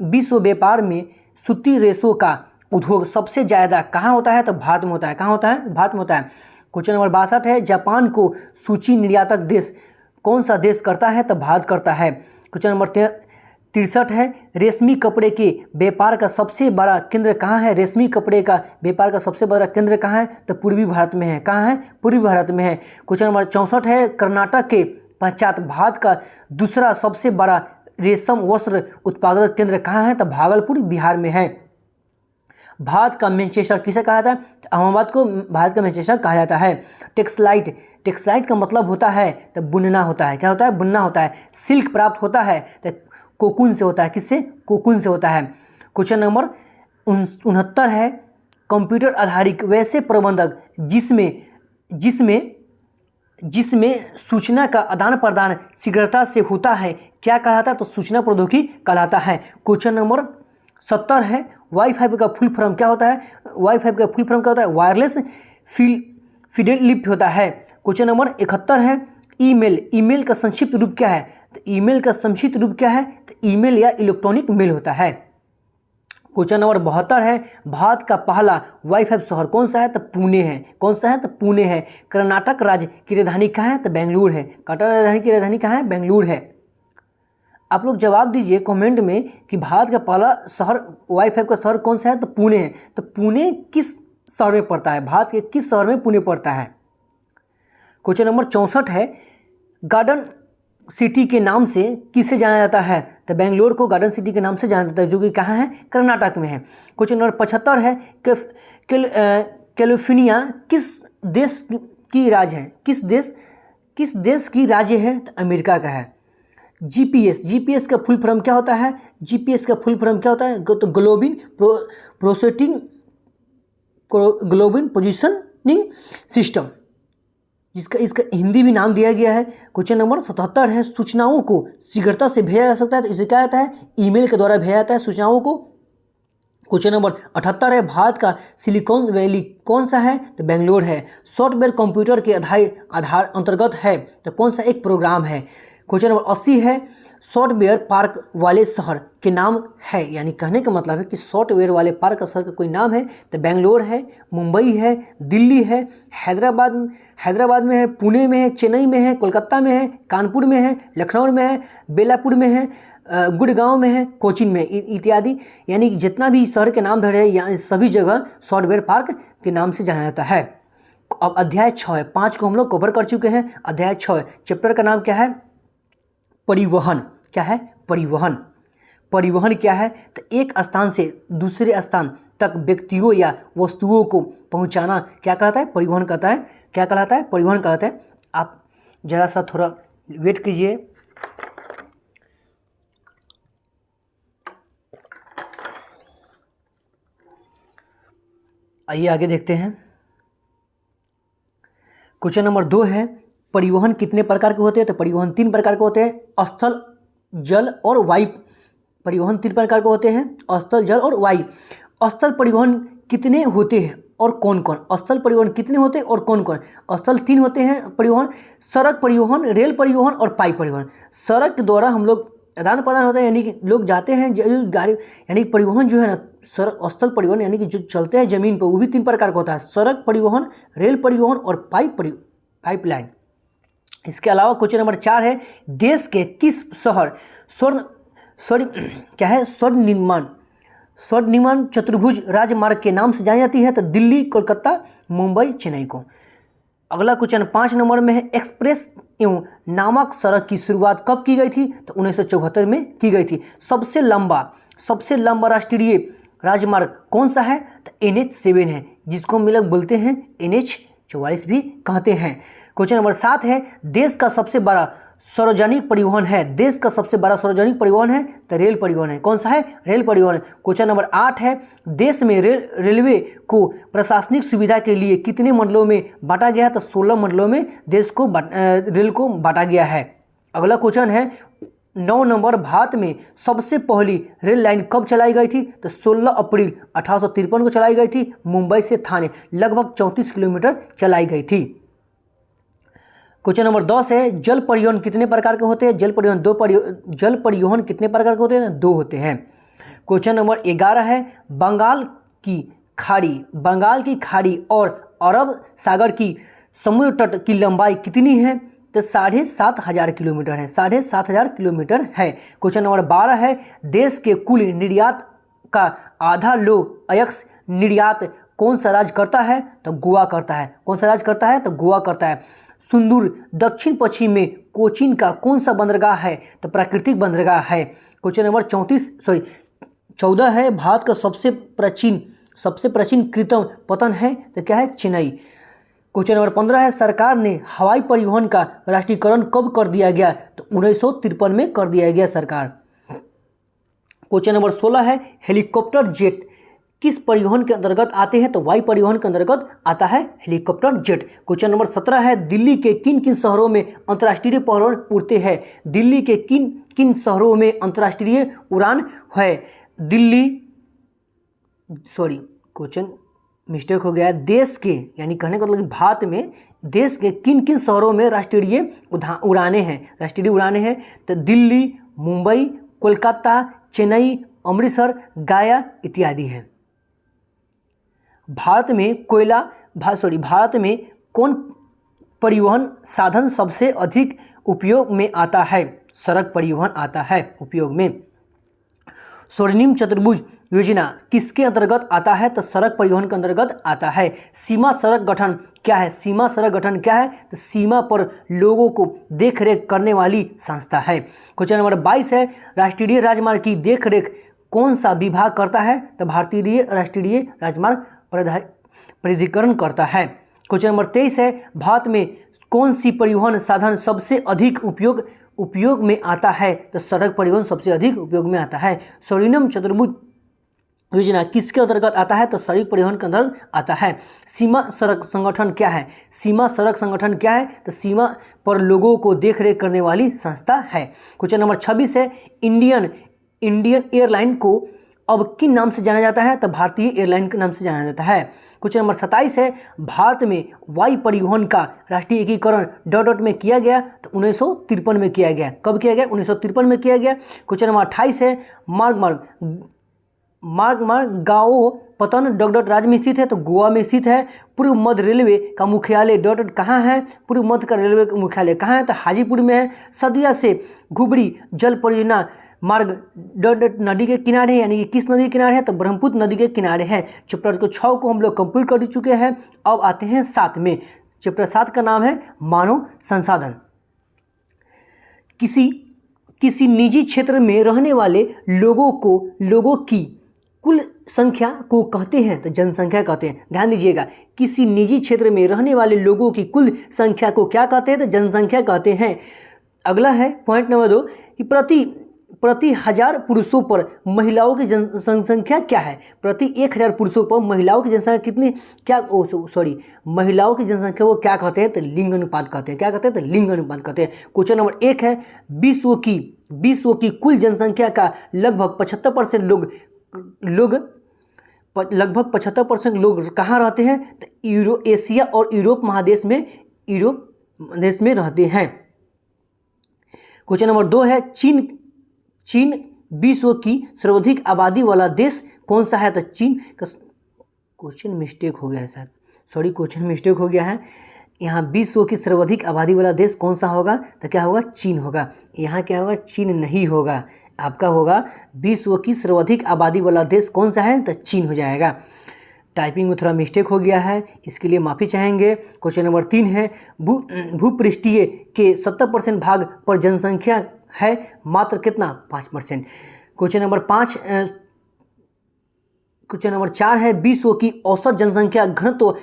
S1: विश्व व्यापार में सूती रेशों का उद्योग सबसे ज़्यादा कहाँ होता है? तो भारत में होता है। कहाँ होता है? भारत में होता है। क्वेश्चन नंबर 62 है, जापान को सूची निर्यातक देश कौन सा देश करता है? तो भारत करता है। क्वेश्चन नंबर 63 है, रेशमी कपड़े के व्यापार का सबसे बड़ा केंद्र कहाँ है? रेशमी कपड़े का व्यापार का सबसे बड़ा केंद्र कहाँ है? तो पूर्वी भारत में है। कहाँ है? पूर्वी भारत में है। क्वेश्चन नंबर 64 है, कर्नाटक के पश्चात भारत का दूसरा सबसे बड़ा रेशम वस्त्र उत्पादक केंद्र कहाँ है? तो भागलपुर बिहार में है। भारत का मैनचेस्टर किसे कहा जाता है? अहमदाबाद को भारत का मैनचेस्टर कहा जाता है। टेक्सटाइल का मतलब होता है तो बुनना होता है। क्या होता है? बुनना होता है। सिल्क प्राप्त होता है तो कोकून से होता है। किससे? कोकून से होता है। क्वेश्चन नंबर 69 है, कंप्यूटर आधारित वैसे प्रबंधक जिसमें सूचना का आदान प्रदान शीघ्रता से होता है क्या कहलाता है? तो सूचना प्रौद्योगिकी कहलाता है। क्वेश्चन नंबर 70 है, वाईफाई का फुल फॉर्म क्या होता है? वाईफाई का फुल फॉर्म क्या होता है? वायरलेस फिडेलिटी होता है। क्वेश्चन नंबर 71 है, ईमेल का संक्षिप्त रूप क्या है? तो ईमेल का संक्षिप्त रूप क्या है? तो ईमेल या इलेक्ट्रॉनिक मेल होता है। क्वेश्चन नंबर 72 है, भारत का पहला वाईफाई शहर कौन सा है? तो पुणे है। कौन सा है? तो पुणे है। कर्नाटक राज्य की राजधानी कहाँ है? तो बेंगलुरु है। कर्नाटक की राजधानी कहाँ है? बेंगलुरु है। आप लोग जवाब दीजिए कमेंट में कि भारत का पहला शहर वाईफाई का शहर कौन सा है? तो पुणे है। तो पुणे किस शहर में पड़ता है? भारत के किस शहर में पुणे पड़ता है? क्वेश्चन नंबर 64 है, गार्डन सिटी के नाम से किसे जाना जाता है? तो बेंगलोर को गार्डन सिटी के नाम से जाना जाता है, जो कि कहाँ है? कर्नाटक में है। क्वेश्चन नंबर 75 है, कैलिफोर्निया किस देश की राज्य है? किस देश की राज्य है? तो अमेरिका का है। जीपीएस का फुल फॉर्म क्या होता है? जीपीएस का फुल फॉर्म क्या होता है? तो ग्लोबल पोजिशनिंग सिस्टम, इसका हिंदी भी नाम दिया गया है। क्वेश्चन नंबर 77 है, सूचनाओं को शीघ्रता से भेजा जा सकता है तो इसे क्या कहता है? ईमेल के द्वारा भेजा जाता है सूचनाओं को। क्वेश्चन नंबर 78 है, भारत का सिलिकॉन वैली कौन सा है? तो बेंगलोर है। सॉफ्टवेयर कंप्यूटर के आधार अंतर्गत है तो कौन सा एक प्रोग्राम है? क्वेश्चन नंबर 80 है, सॉफ्टवेयर पार्क वाले शहर के नाम है, यानी कहने का मतलब है कि सॉफ्टवेयर वाले पार्क का शहर का कोई नाम है तो बेंगलोर है, मुंबई है, दिल्ली है, हैदराबाद में है, पुणे में है, चेन्नई में है, कोलकाता में है, कानपुर में है, लखनऊ में है, बेलापुर में है, गुड़गांव में है, कोचीन में इत्यादि। यानी जितना भी शहर के नाम धरे हैं यहाँ सभी जगह सॉफ्टवेयर पार्क के नाम से जाना जाता है। अब अध्याय 6 है, 5 को हम लोग कवर कर चुके हैं। अध्याय 6 चैप्टर का नाम क्या है? परिवहन। क्या है? परिवहन। परिवहन क्या है? तो एक स्थान से दूसरे स्थान तक व्यक्तियों या वस्तुओं को पहुंचाना क्या कहलाता है? परिवहन कहता है। क्या कहलाता है? परिवहन कहलाता है। आप जरा सा थोड़ा वेट कीजिए। आइए आगे देखते हैं। क्वेश्चन नंबर 2 है, परिवहन कितने प्रकार के होते हैं? तो परिवहन 3 प्रकार के होते हैं, स्थल, जल और वायु। परिवहन 3 प्रकार के होते हैं, स्थल, जल और वायु। स्थल परिवहन कितने होते हैं और कौन कौन? स्थल परिवहन कितने होते हैं और कौन कौन? स्थल 3 होते हैं परिवहन, सड़क परिवहन, रेल परिवहन और पाई परिवहन। सड़क के द्वारा हम लोग आदान प्रदान होता है, यानी कि लोग जाते हैं गाड़ी, यानी परिवहन जो है ना स्थल परिवहन यानी कि जो चलते हैं जमीन पर, वो भी 3 प्रकार का होता है, सड़क परिवहन, रेल परिवहन और पाइपलाइन। इसके अलावा क्वेश्चन नंबर 4 है, देश के किस शहर स्वर्ण निर्माण चतुर्भुज राजमार्ग के नाम से जानी जाती है? तो दिल्ली, कोलकाता, मुंबई, चेन्नई को। अगला क्वेश्चन 5 नंबर में है, एक्सप्रेस एवं नामक सड़क की शुरुआत कब की गई थी? तो 1974 में की गई थी। सबसे लंबा राष्ट्रीय राजमार्ग कौन सा है? तो NH7 है, जिसको हम लोग बोलते हैं NH44 भी कहते हैं। क्वेश्चन नंबर 7 है, देश का सबसे बड़ा सार्वजनिक परिवहन है। देश का सबसे बड़ा सार्वजनिक परिवहन है तो रेल परिवहन है। कौन सा है? रेल परिवहन। क्वेश्चन नंबर 8 है, देश में रेलवे को प्रशासनिक सुविधा के लिए कितने मंडलों में बांटा गया है? तो 16 मंडलों में देश को रेल को बांटा गया है। अगला क्वेश्चन है, 9 नंबर, भारत में सबसे पहली रेल लाइन कब चलाई गई थी? तो 16 अप्रैल 1853 को चलाई गई थी। मुंबई से थाने लगभग 34 किलोमीटर चलाई गई थी। क्वेश्चन नंबर 10 है, जल परिवहन कितने प्रकार के होते हैं? जल परिवहन कितने प्रकार के होते हैं? 2 होते हैं। क्वेश्चन नंबर 11 है, बंगाल की खाड़ी और अरब सागर की समुद्र तट की लंबाई कितनी है? तो 7,500 किलोमीटर है, 7,500 किलोमीटर है। क्वेश्चन नंबर 12 है, देश के कुल निर्यात का आधा लोग अयस्क निर्यात कौन सा राज्य करता है? तो गोवा करता है। कौन सा राज्य करता है? तो गोवा करता है। सुंदूर दक्षिण पश्चिम में कोचीन का कौन सा बंदरगाह है? तो प्राकृतिक बंदरगाह है। क्वेश्चन नंबर 14 है, भारत का सबसे प्राचीन कृत्रिम पतन है? तो क्या है? चेन्नई। क्वेश्चन नंबर 15 है, सरकार ने हवाई परिवहन का राष्ट्रीयकरण कब कर दिया गया? तो 1953 में कर दिया गया सरकार। क्वेश्चन नंबर 16 है, हेलीकॉप्टर जेट किस परिवहन के अंतर्गत आते हैं? तो वायु परिवहन के अंतर्गत आता है हेलीकॉप्टर जेट। क्वेश्चन नंबर 17 है, दिल्ली के किन किन शहरों में अंतर्राष्ट्रीय उड़ान उड़ते हैं? दिल्ली के किन किन शहरों में अंतर्राष्ट्रीय उड़ान है? क्वेश्चन मिस्टेक हो गया है। देश के, यानी कहने का मतलब भारत में देश के किन किन शहरों में राष्ट्रीय उड़ानें हैं? तो दिल्ली, मुंबई, कोलकाता, चेन्नई, अमृतसर, गया इत्यादि हैं। भारत में कौन परिवहन साधन सबसे अधिक उपयोग में आता है? सड़क परिवहन आता है उपयोग में। स्वर्णिम चतुर्भुज योजना किसके अंतर्गत आता है? तो सड़क परिवहन के अंतर्गत आता है। सीमा सड़क गठन क्या है? तो सीमा पर लोगों को देखरेख करने वाली संस्था है। क्वेश्चन नंबर 22 है, राष्ट्रीय राजमार्ग की देखरेख कौन सा विभाग करता है? तो भारतीय राष्ट्रीय राजमार्ग प्राधिकरण करता है। क्वेश्चन नंबर 23 है, भारत में कौन सी परिवहन साधन सबसे अधिक उपयोग में आता है? तो सड़क परिवहन सबसे अधिक उपयोग में आता है। स्वर्णिम चतुर्भुज योजना किसके अंतर्गत आता है? तो सड़क परिवहन के अंतर्गत आता है। सीमा सड़क संगठन क्या है? तो सीमा पर लोगों को देखरेख करने वाली संस्था है। क्वेश्चन नंबर 26 है, इंडियन एयरलाइन को अब किन नाम से जाना जाता है? तो भारतीय एयरलाइन के नाम से जाना जाता है। क्वेश्चन नंबर 27 है, भारत में वायु परिवहन का राष्ट्रीय एकीकरण में किया गया? तो 1953 में किया गया। कब किया गया? 1953 में किया गया। क्वेश्चन नंबर 28 है, मार्ग गाओ पतन राज्य में स्थित है? तो गोवा में स्थित है। पूर्व मध्य रेलवे का मुख्यालय कहाँ है? पूर्व मध्य का रेलवे का मुख्यालय कहाँ है? तो हाजीपुर में है। सदिया से घुबरी जल परियोजना मार्ग नदी के किनारे है, यानी कि किस नदी के किनारे है? तो ब्रह्मपुत्र नदी के किनारे है। चैप्टर को 6 को हम लोग कंप्लीट कर चुके हैं। अब आते हैं 7 में। चैप्टर 7 का नाम है मानव संसाधन। किसी निजी क्षेत्र में रहने वाले लोगों की कुल संख्या को कहते हैं? तो जनसंख्या कहते हैं। ध्यान दीजिएगा, किसी निजी क्षेत्र में रहने वाले लोगों की कुल संख्या को क्या कहते हैं? तो जनसंख्या कहते हैं। अगला है पॉइंट नंबर 2 कि प्रति 1000 पुरुषों पर महिलाओं की जनसंख्या क्या है? प्रति 1000 पुरुषों पर महिलाओं की जनसंख्या कितनी? महिलाओं की जनसंख्या को क्या कहते हैं? तो लिंग अनुपात कहते हैं। क्या कहते हैं? तो लिंग अनुपात कहते हैं। क्वेश्चन नंबर 1 है, विश्व की कुल जनसंख्या का लगभग 75% लोग कहाँ रहते हैं? तो एशिया और यूरोप देश में रहते हैं। क्वेश्चन नंबर 2 है, चीन विश्व की सर्वाधिक आबादी वाला देश कौन सा है? तो चीन का क्वेश्चन मिस्टेक हो गया है। यहाँ विश्व की सर्वाधिक आबादी वाला देश कौन सा होगा? तो क्या होगा? चीन होगा। यहाँ क्या होगा? चीन नहीं होगा, आपका होगा विश्व की सर्वाधिक आबादी वाला देश कौन सा है? तो चीन हो जाएगा। टाइपिंग में थोड़ा मिस्टेक हो गया है, इसके लिए माफ़ी चाहेंगे। क्वेश्चन नंबर 3 है, भूपृष्ठीय के 70% भाग पर जनसंख्या है मात्र कितना? 5%। क्वेश्चन नंबर 4 है, विश्व की औसत जनसंख्या घनत्व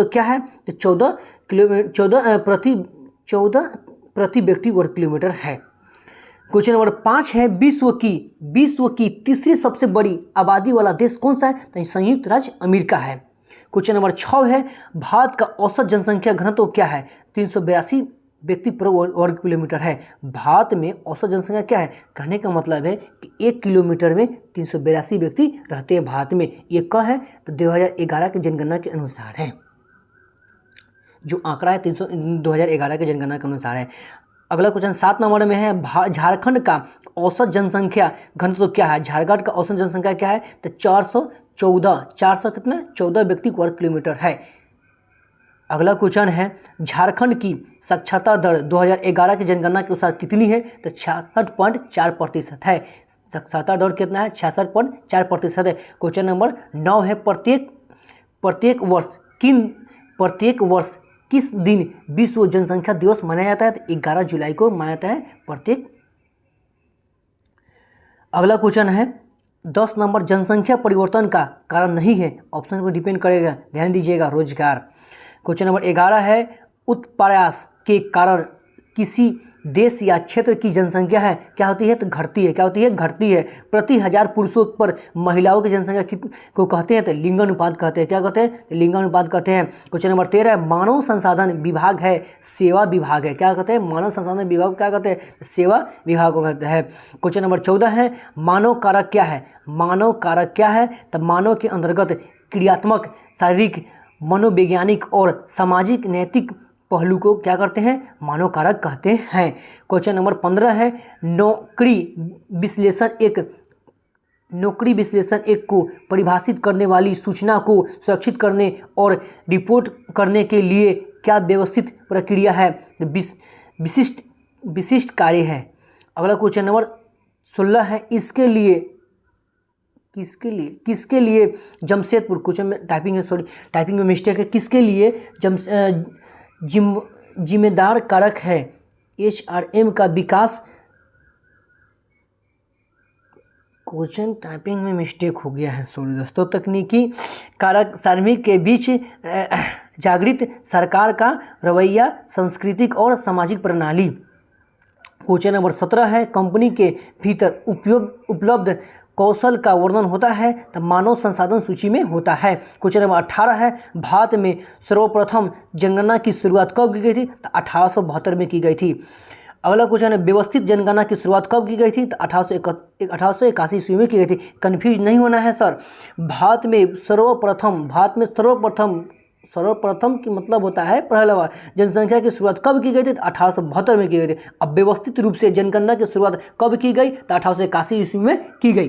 S1: क्या है? तो 14 प्रति व्यक्ति वर्ग किलोमीटर है। क्वेश्चन नंबर 5 है, विश्व की तीसरी सबसे बड़ी आबादी वाला देश कौन सा है? तो संयुक्त राज्य अमेरिका है। क्वेश्चन नंबर 6 है, भारत का औसत जनसंख्या घनत्व क्या है? 382 व्यक्ति पर वर्ग किलोमीटर है। भारत में औसत जनसंख्या क्या है? कहने का मतलब है कि 1 किलोमीटर में 382 व्यक्ति रहते हैं भारत में। ये कहाँ है? तो 2011 की जनगणना के अनुसार है। जो आंकड़ा है 2011 की जनगणना के अनुसार है। अगला क्वेश्चन 7 नंबर में है, झारखंड का औसत जनसंख्या घनत्व क्या है? झारखंड का औसत जनसंख्या क्या है? तो 414 व्यक्ति वर्ग किलोमीटर है। अगला क्वेश्चन है झारखंड की साक्षरता दर 2011 की जनगणना के अनुसार कितनी है? तो 66.4% है। साक्षरता दर कितना है? 66.4% है। क्वेश्चन नंबर 9 है प्रत्येक वर्ष किस दिन विश्व जनसंख्या दिवस मनाया जाता है? तो 11 जुलाई को मनाया जाता है प्रत्येक। अगला क्वेश्चन है 10 नंबर जनसंख्या परिवर्तन का कारण नहीं है, ऑप्शन पर डिपेंड करेगा, ध्यान दीजिएगा। रोजगार। क्वेश्चन नंबर 11 है उत्प्रयास के कारण किसी देश या क्षेत्र की जनसंख्या है क्या होती है? तो घटती है। क्या होती है? घटती है। प्रति 1000 पुरुषों पर महिलाओं की जनसंख्या को कहते हैं? तो लिंगानुपात कहते हैं। क्या कहते हैं? लिंगानुपात कहते हैं। क्वेश्चन नंबर 13 है मानव संसाधन विभाग है सेवा विभाग है? क्या कहते हैं? मानव संसाधन विभाग को क्या कहते हैं? सेवा विभाग को कहते हैं। क्वेश्चन नंबर 14 है मानव कारक क्या है? मानव कारक क्या है? तो मानव के अंतर्गत क्रियात्मक, शारीरिक, मनोवैज्ञानिक और सामाजिक नैतिक पहलू को क्या करते हैं? मानव कारक कहते हैं। क्वेश्चन नंबर 15 है नौकरी विश्लेषण एक को परिभाषित करने वाली सूचना को सुरक्षित करने और रिपोर्ट करने के लिए क्या व्यवस्थित प्रक्रिया है? विशिष्ट कार्य है। अगला क्वेश्चन नंबर 16 है किसके लिए जमशेदपुर, क्वेश्चन में टाइपिंग में मिस्टेक है, किसके लिए जिम्मेदार कारक है HRM का विकास? क्वेश्चन टाइपिंग में मिस्टेक हो गया है, सॉरी दोस्तों। तकनीकी कारक श्रमिक के बीच जागृत सरकार का रवैया, सांस्कृतिक और सामाजिक प्रणाली। क्वेश्चन नंबर 17 है कंपनी के भीतर उपलब्ध कौशल का वर्णन होता है? तो मानव संसाधन सूची में होता है। क्वेश्चन नंबर 18 है भारत में सर्वप्रथम जनगणना की शुरुआत कब की गई थी? तो 1872 में की गई थी। अगला क्वेश्चन है व्यवस्थित जनगणना की शुरुआत कब की गई थी? तो 1881 ईस्वी में की गई थी। कन्फ्यूज नहीं होना है सर। भारत में सर्वप्रथम की मतलब होता है पहला बार। जनसंख्या की शुरुआत कब की गई थी? तो 1872 में की गई थी। अब व्यवस्थित रूप से जनगणना की शुरुआत कब की गई? तो 1881 ईस्वी में की गई।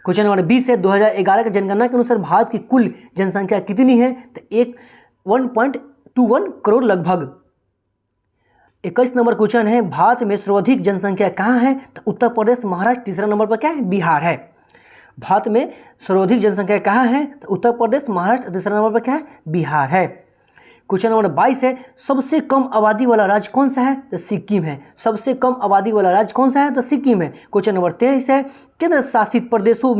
S1: क्वेश्चन नंबर 20 है 2011 की जनगणना के अनुसार भारत की कुल जनसंख्या कितनी है? तो 1.21 करोड़ लगभग। 21 नंबर क्वेश्चन है भारत में सर्वाधिक जनसंख्या कहाँ है? तो उत्तर प्रदेश, महाराष्ट्र, तीसरा नंबर पर क्या है? बिहार है। भारत में सर्वाधिक जनसंख्या कहाँ है? तो उत्तर प्रदेश, महाराष्ट्र, तीसरा नंबर पर क्या है? बिहार है। क्वेश्चन नंबर 22 है सबसे कम आबादी वाला राज्य कौन सा है? तो सिक्किम है। सबसे कम आबादी वाला राज्य कौन सा है? तो सिक्किम है। क्वेश्चन नंबर 23 है केंद्र शासित प्रदेशों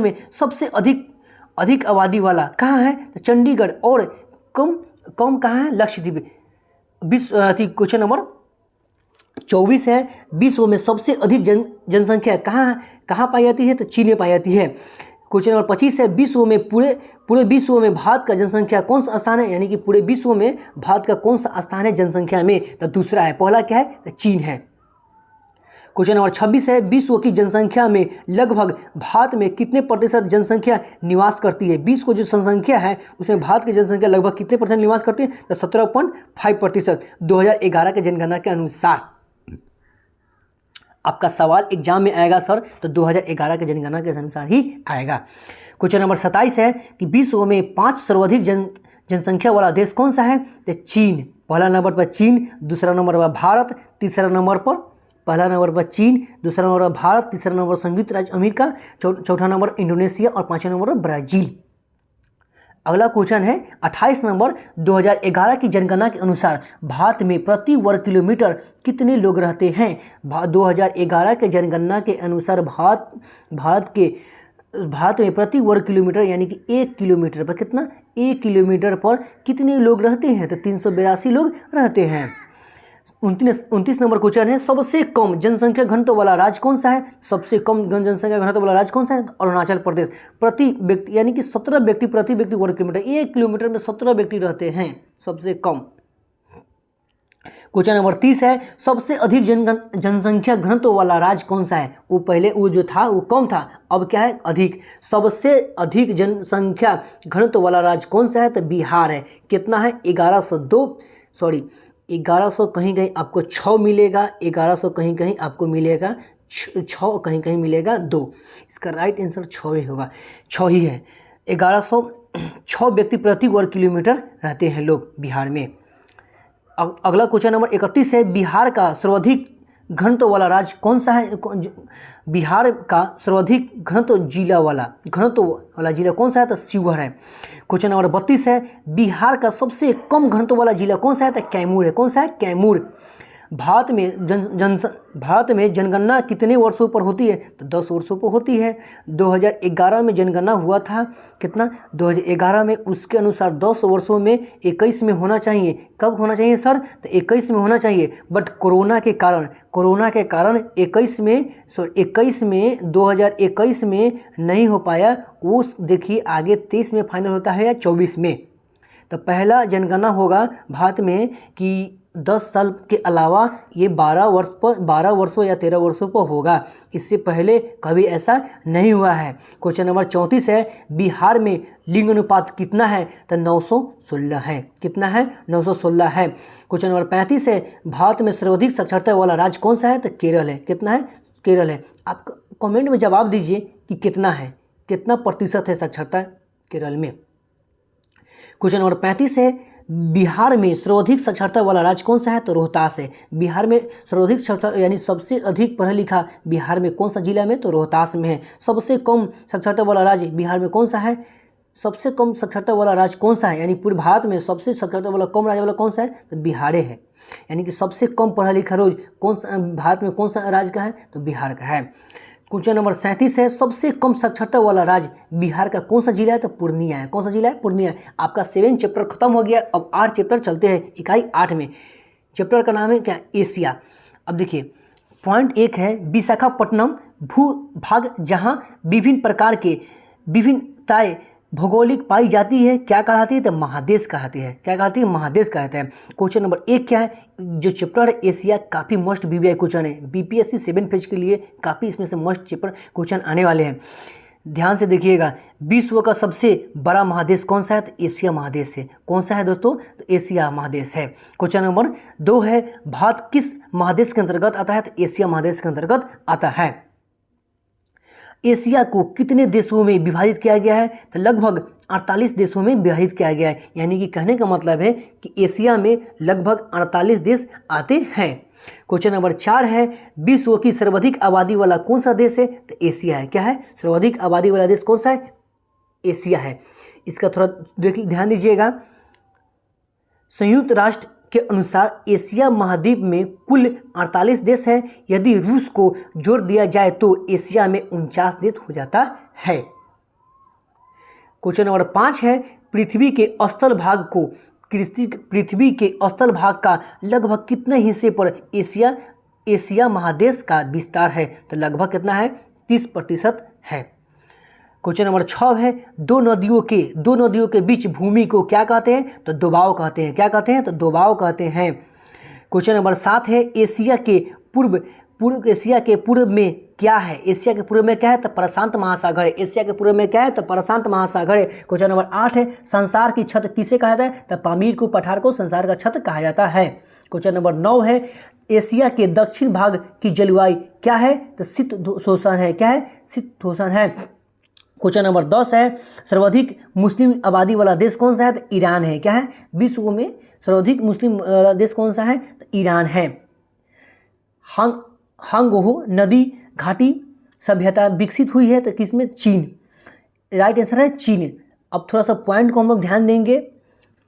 S1: में सबसे अधिक आबादी वाला कहाँ है? तो चंडीगढ़। और कम कहाँ है? लक्षद्वीप। क्वेश्चन नंबर 24 है विश्व में सबसे अधिक जनसंख्या कहाँ पाई जाती है? तो चीन में पाई जाती है। क्वेश्चन नंबर 25 है विश्व में पूरे विश्व में भारत का जनसंख्या कौन सा स्थान है? यानी कि पूरे विश्व में भारत का कौन सा स्थान है जनसंख्या में? तो दूसरा है। पहला क्या है? तो चीन है। क्वेश्चन नंबर 26 है विश्व की जनसंख्या में लगभग भारत में कितने प्रतिशत जनसंख्या निवास करती है? विश्व को जो जनसंख्या है उसमें भारत की जनसंख्या लगभग कितने परसेंट निवास करती है? तो 17.5% 2011 के जनगणना के अनुसार। आपका सवाल एग्जाम में आएगा सर तो 2011 के जनगणना के अनुसार ही आएगा। क्वेश्चन नंबर 27 है कि विश्व में 5 सर्वाधिक जनसंख्या वाला देश कौन सा है? तो चीन। पहला नंबर पर चीन, दूसरा नंबर पर भारत, तीसरा नंबर पर पहला नंबर पर चीन, दूसरा नंबर पर भारत, तीसरा नंबर संयुक्त राज्य अमेरिका, चौथा नंबर इंडोनेशिया और पांचवा नंबर पर ब्राज़ील। अगला क्वेश्चन है 28 नंबर 2011 की जनगणना के अनुसार भारत में प्रति वर्ग किलोमीटर कितने लोग रहते हैं? 2011 के जनगणना के अनुसार भारत में प्रति वर्ग किलोमीटर यानी कि 1 किलोमीटर पर कितना? 1 किलोमीटर पर कितने लोग रहते हैं? तो 382 लोग रहते हैं। 29 नंबर क्वेश्चन है सबसे कम जनसंख्या घनत्व वाला राज्य कौन सा है? सबसे कम जनसंख्या घनत्व वाला राज्य कौन सा है? अरुणाचल प्रदेश। प्रति व्यक्ति यानी कि 17 व्यक्ति प्रति व्यक्ति वर्ग किलोमीटर, 1 किलोमीटर में 17 व्यक्ति रहते हैं, सबसे कम। क्वेश्चन नंबर 30 है सबसे अधिक जनसंख्या घनत्व वाला राज्य कौन सा है? वो पहले वो जो था वो कम था, अब क्या है? अधिक। सबसे अधिक जनसंख्या घनत्व वाला राज्य कौन सा है? तो बिहार है। कितना है? 1100 कहीं कहीं आपको 6 मिलेगा, 1100 कहीं कहीं आपको मिलेगा 6, कहीं कहीं मिलेगा 2। इसका राइट आंसर 6 ही होगा, 6 ही है। 1100 6 व्यक्ति प्रति वर्ग किलोमीटर रहते हैं लोग बिहार में। अगला क्वेश्चन नंबर 31 है, बिहार का सर्वाधिक घनत्व वाला राज्य कौन सा है? बिहार का सर्वाधिक घनत्व वाला जिला कौन सा है? तो शिवहर है। क्वेश्चन नंबर 32 है, बिहार का सबसे कम घनत्व वाला जिला कौन सा है? तो कैमूर है। कौन सा है? कैमूर। भारत में जनगणना कितने वर्षों पर होती है? तो 10 वर्षों पर होती है। 2011 में जनगणना हुआ था, कितना? 2011 में। उसके अनुसार 10 वर्षों में 21 में होना चाहिए। कब होना चाहिए सर? तो 21 में होना चाहिए, बट कोरोना के कारण 2021 में नहीं हो पाया। वो देखिए आगे 23 में फाइनल होता है या 24 में। तो पहला जनगणना होगा भारत में कि 10 साल के अलावा ये 12 वर्षों या 13 वर्षों पर होगा। इससे पहले कभी ऐसा नहीं हुआ है। क्वेश्चन नंबर 34 है, बिहार में लिंग अनुपात कितना है? तो 916 है। कितना है? 916 है। क्वेश्चन नंबर 35 है, भारत में सर्वाधिक साक्षरता वाला राज्य कौन सा है? तो केरल है। कितना है? केरल है। आप कमेंट में जवाब दीजिए कि कितना है, कितना प्रतिशत है साक्षरता केरल में। क्वेश्चन नंबर 35 है, बिहार में सर्वाधिक साक्षरता वाला राज्य कौन सा है? तो रोहतास है। बिहार में सर्वाधिक साक्षरता यानी सबसे अधिक पढ़ा लिखा बिहार में कौन सा जिला में? तो रोहतास में है। सबसे कम साक्षरता वाला राज्य बिहार में कौन सा है? सबसे कम साक्षरता वाला राज्य कौन सा है? यानी पूरे भारत में सबसे साक्षरता वाला कम राज्य वाला कौन सा है? तो बिहार है। यानी कि सबसे कम पढ़ा लिखा रोज कौन सा भारत में कौन सा राज्य का है? तो बिहार का है। क्वेश्चन नंबर 37 है, सबसे कम साक्षरता वाला राज्य बिहार का कौन सा जिला है? तो पूर्णिया है। कौन सा जिला है? पूर्णिया। आपका 7 चैप्टर खत्म हो गया। अब 8 चैप्टर चलते हैं इकाई 8 में। चैप्टर का नाम है क्या? एशिया। अब देखिए पॉइंट 1 है, विशाखापट्टनम भूभाग जहाँ विभिन्न प्रकार के विभिन्नताएं भौगोलिक पाई जाती है, क्या कहलाती है? तो महादेश कहती है। क्या कहती है? महादेश कहते हैं। क्वेश्चन नंबर 1 क्या है? जो चैप्टर है एशिया काफ़ी मस्ट बीबीआई क्वेश्चन है। बीपीएससी 7 पेज के लिए काफ़ी इसमें से मस्ट चैप्टर क्वेश्चन आने वाले हैं। ध्यान से देखिएगा। विश्व का सबसे बड़ा महादेश कौन सा है? तो एशिया महादेश है। कौन सा है दोस्तों? तो एशिया महादेश है। क्वेश्चन नंबर 2 है, भारत किस महादेश के अंतर्गत आता है? तो एशिया महादेश के अंतर्गत आता है। एशिया को कितने देशों में विभाजित किया गया है? तो लगभग 48 देशों में विभाजित किया गया है। यानी कि कहने का मतलब है कि एशिया में लगभग 48 देश आते हैं। क्वेश्चन नंबर 4 है, विश्व की सर्वाधिक आबादी वाला कौन सा देश है? तो एशिया है। क्या है? सर्वाधिक आबादी वाला देश कौन सा है? एशिया है। इसका थोड़ा ध्यान दीजिएगा। संयुक्त राष्ट्र के अनुसार एशिया महाद्वीप में कुल 48 देश हैं। यदि रूस को जोड़ दिया जाए तो एशिया में 49 देश हो जाता है। क्वेश्चन नंबर 5 है, पृथ्वी के स्थल भाग का लगभग कितने हिस्से पर एशिया महादेश का विस्तार है? तो लगभग कितना है? 30% है। क्वेश्चन नंबर 6 है, दो नदियों के बीच भूमि को क्या कहते हैं? तो दोबाव कहते हैं। क्या कहते हैं? तो दोबाव कहते हैं। क्वेश्चन नंबर 7 है, एशिया के पूर्व में क्या है? एशिया के पूर्व में क्या है? तो प्रशांत महासागर है। एशिया के पूर्व में क्या है? तो प्रशांत महासागर है। क्वेश्चन नंबर 8 है, संसार की छत किसे कहा जाता है? तो पामीर को पठार को संसार का छत कहा जाता है। क्वेश्चन नंबर 9 है, एशिया के दक्षिण भाग की जलवायु क्या है? तो शीतोष्ण है। क्या है? शीतोष्ण है। क्वेश्चन नंबर 10 है, सर्वाधिक मुस्लिम आबादी वाला देश कौन सा है? तो ईरान है। क्या है? विश्व में सर्वाधिक मुस्लिम देश कौन सा है? तो ईरान है। हांगहो नदी घाटी सभ्यता विकसित हुई है तो किसमें? चीन। राइट आंसर है चीन। अब थोड़ा सा पॉइंट को हम लोग ध्यान देंगे।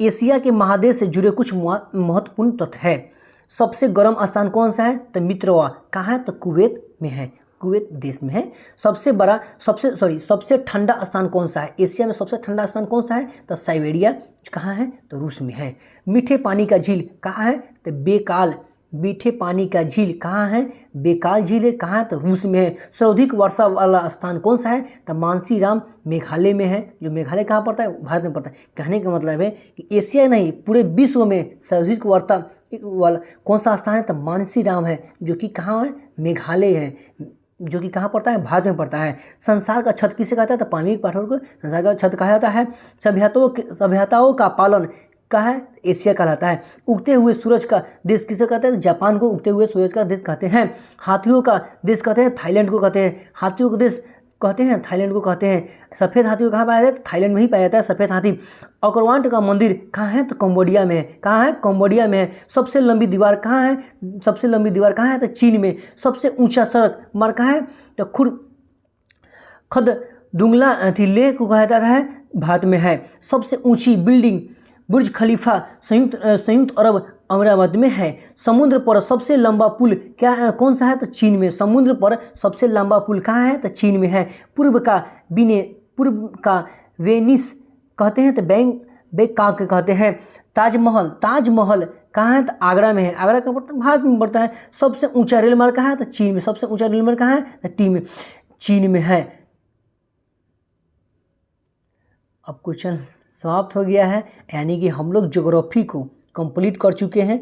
S1: एशिया के महादेश से जुड़े कुछ महत्वपूर्ण तथ्य है। सबसे गर्म स्थान कौन सा है? तो मित्रवा। कहाँ है? तो कुवैत में है। कुवैत देश में है। सबसे ठंडा स्थान कौन सा है? एशिया में सबसे ठंडा स्थान कौन सा है? तो साइबेरिया। कहाँ है? तो रूस में है। मीठे पानी का झील कहाँ है? तो बेकाल। मीठे पानी का झील कहाँ है? बेकाल झील है। कहाँ है? तो रूस में है। सर्वाधिक वर्षा वाला स्थान कौन सा है? तो मानसीराम मेघालय में है। जो मेघालय कहाँ पड़ता है? भारत में पड़ता है। कहने का मतलब है कि एशिया नहीं पूरे विश्व में सर्वाधिक वर्षा वाला कौन सा स्थान है? तो मानसीराम है, जो कि कहाँ है? मेघालय है, जो कि कहाँ पड़ता है? भारत में पड़ता है। संसार का छत किसे कहता है? तो पामीर पठार को संसार का छत कहा जाता है। सभ्यताओं का पालन कहाँ है? एशिया कहलाता है। उगते हुए सूरज का देश किसे कहते हैं? जापान को उगते हुए सूरज का देश कहते हैं। हाथियों का देश कहते हैं थाईलैंड को कहते हैं। हाथियों का देश कहते हैं, थाईलैंड को कहते हैं। सफ़ेद हाथी को कहाँ पाया जाता है? थाईलैंड में ही पाया जाता है सफ़ेद हाथी। अकरवांट का मंदिर कहाँ है? तो कंबोडिया में है। कहाँ है? कंबोडिया में है। सबसे लंबी दीवार कहाँ है? सबसे लंबी दीवार कहाँ है? तो चीन में। सबसे ऊंचा सड़क मार्ग कहाँ है? तो खददुंगला लेह को कहा जाता है, भारत में है। सबसे ऊंची बिल्डिंग बुर्ज खलीफा संयुक्त अरब अमीरात में है। समुद्र पर सबसे लंबा पुल कौन सा है? तो चीन में। समुद्र पर सबसे लंबा पुल कहाँ है? तो चीन में है। पूर्व का वेनिस कहते हैं, तो बैंकॉक कहते हैं। ताजमहल कहाँ है? तो आगरा में है। आगरा का भारत में पड़ता है। सबसे ऊंचा रेल मार्ग कहाँ है? तो चीन में। सबसे ऊंचा रेल मार्ग कहाँ है? तो चीन में है। अब क्वेश्चन समाप्त हो गया है, यानी कि हम लोग ज्योग्राफी को कंप्लीट कर चुके हैं।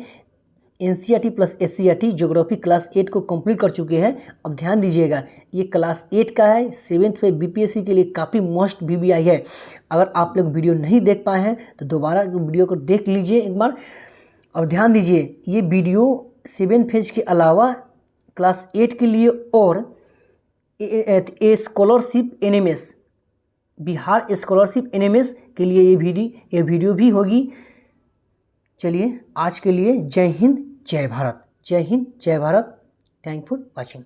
S1: NCERT plus SCERT geography class 8 को कंप्लीट कर चुके हैं। अब ध्यान दीजिएगा, ये क्लास 8 का है, 7th में बीपीएससी के लिए काफ़ी मस्ट VBI है। अगर आप लोग वीडियो नहीं देख पाए हैं तो दोबारा वीडियो को देख लीजिए एक बार। और ध्यान दीजिए, ये वीडियो 7 फेज के अलावा क्लास 8 के लिए और scholarship NMS Bihar scholarship NMS के लिए ये वीडियो भी होगी। चलिए आज के लिए जय हिंद जय भारत। जय हिंद जय भारत। Thank for watching.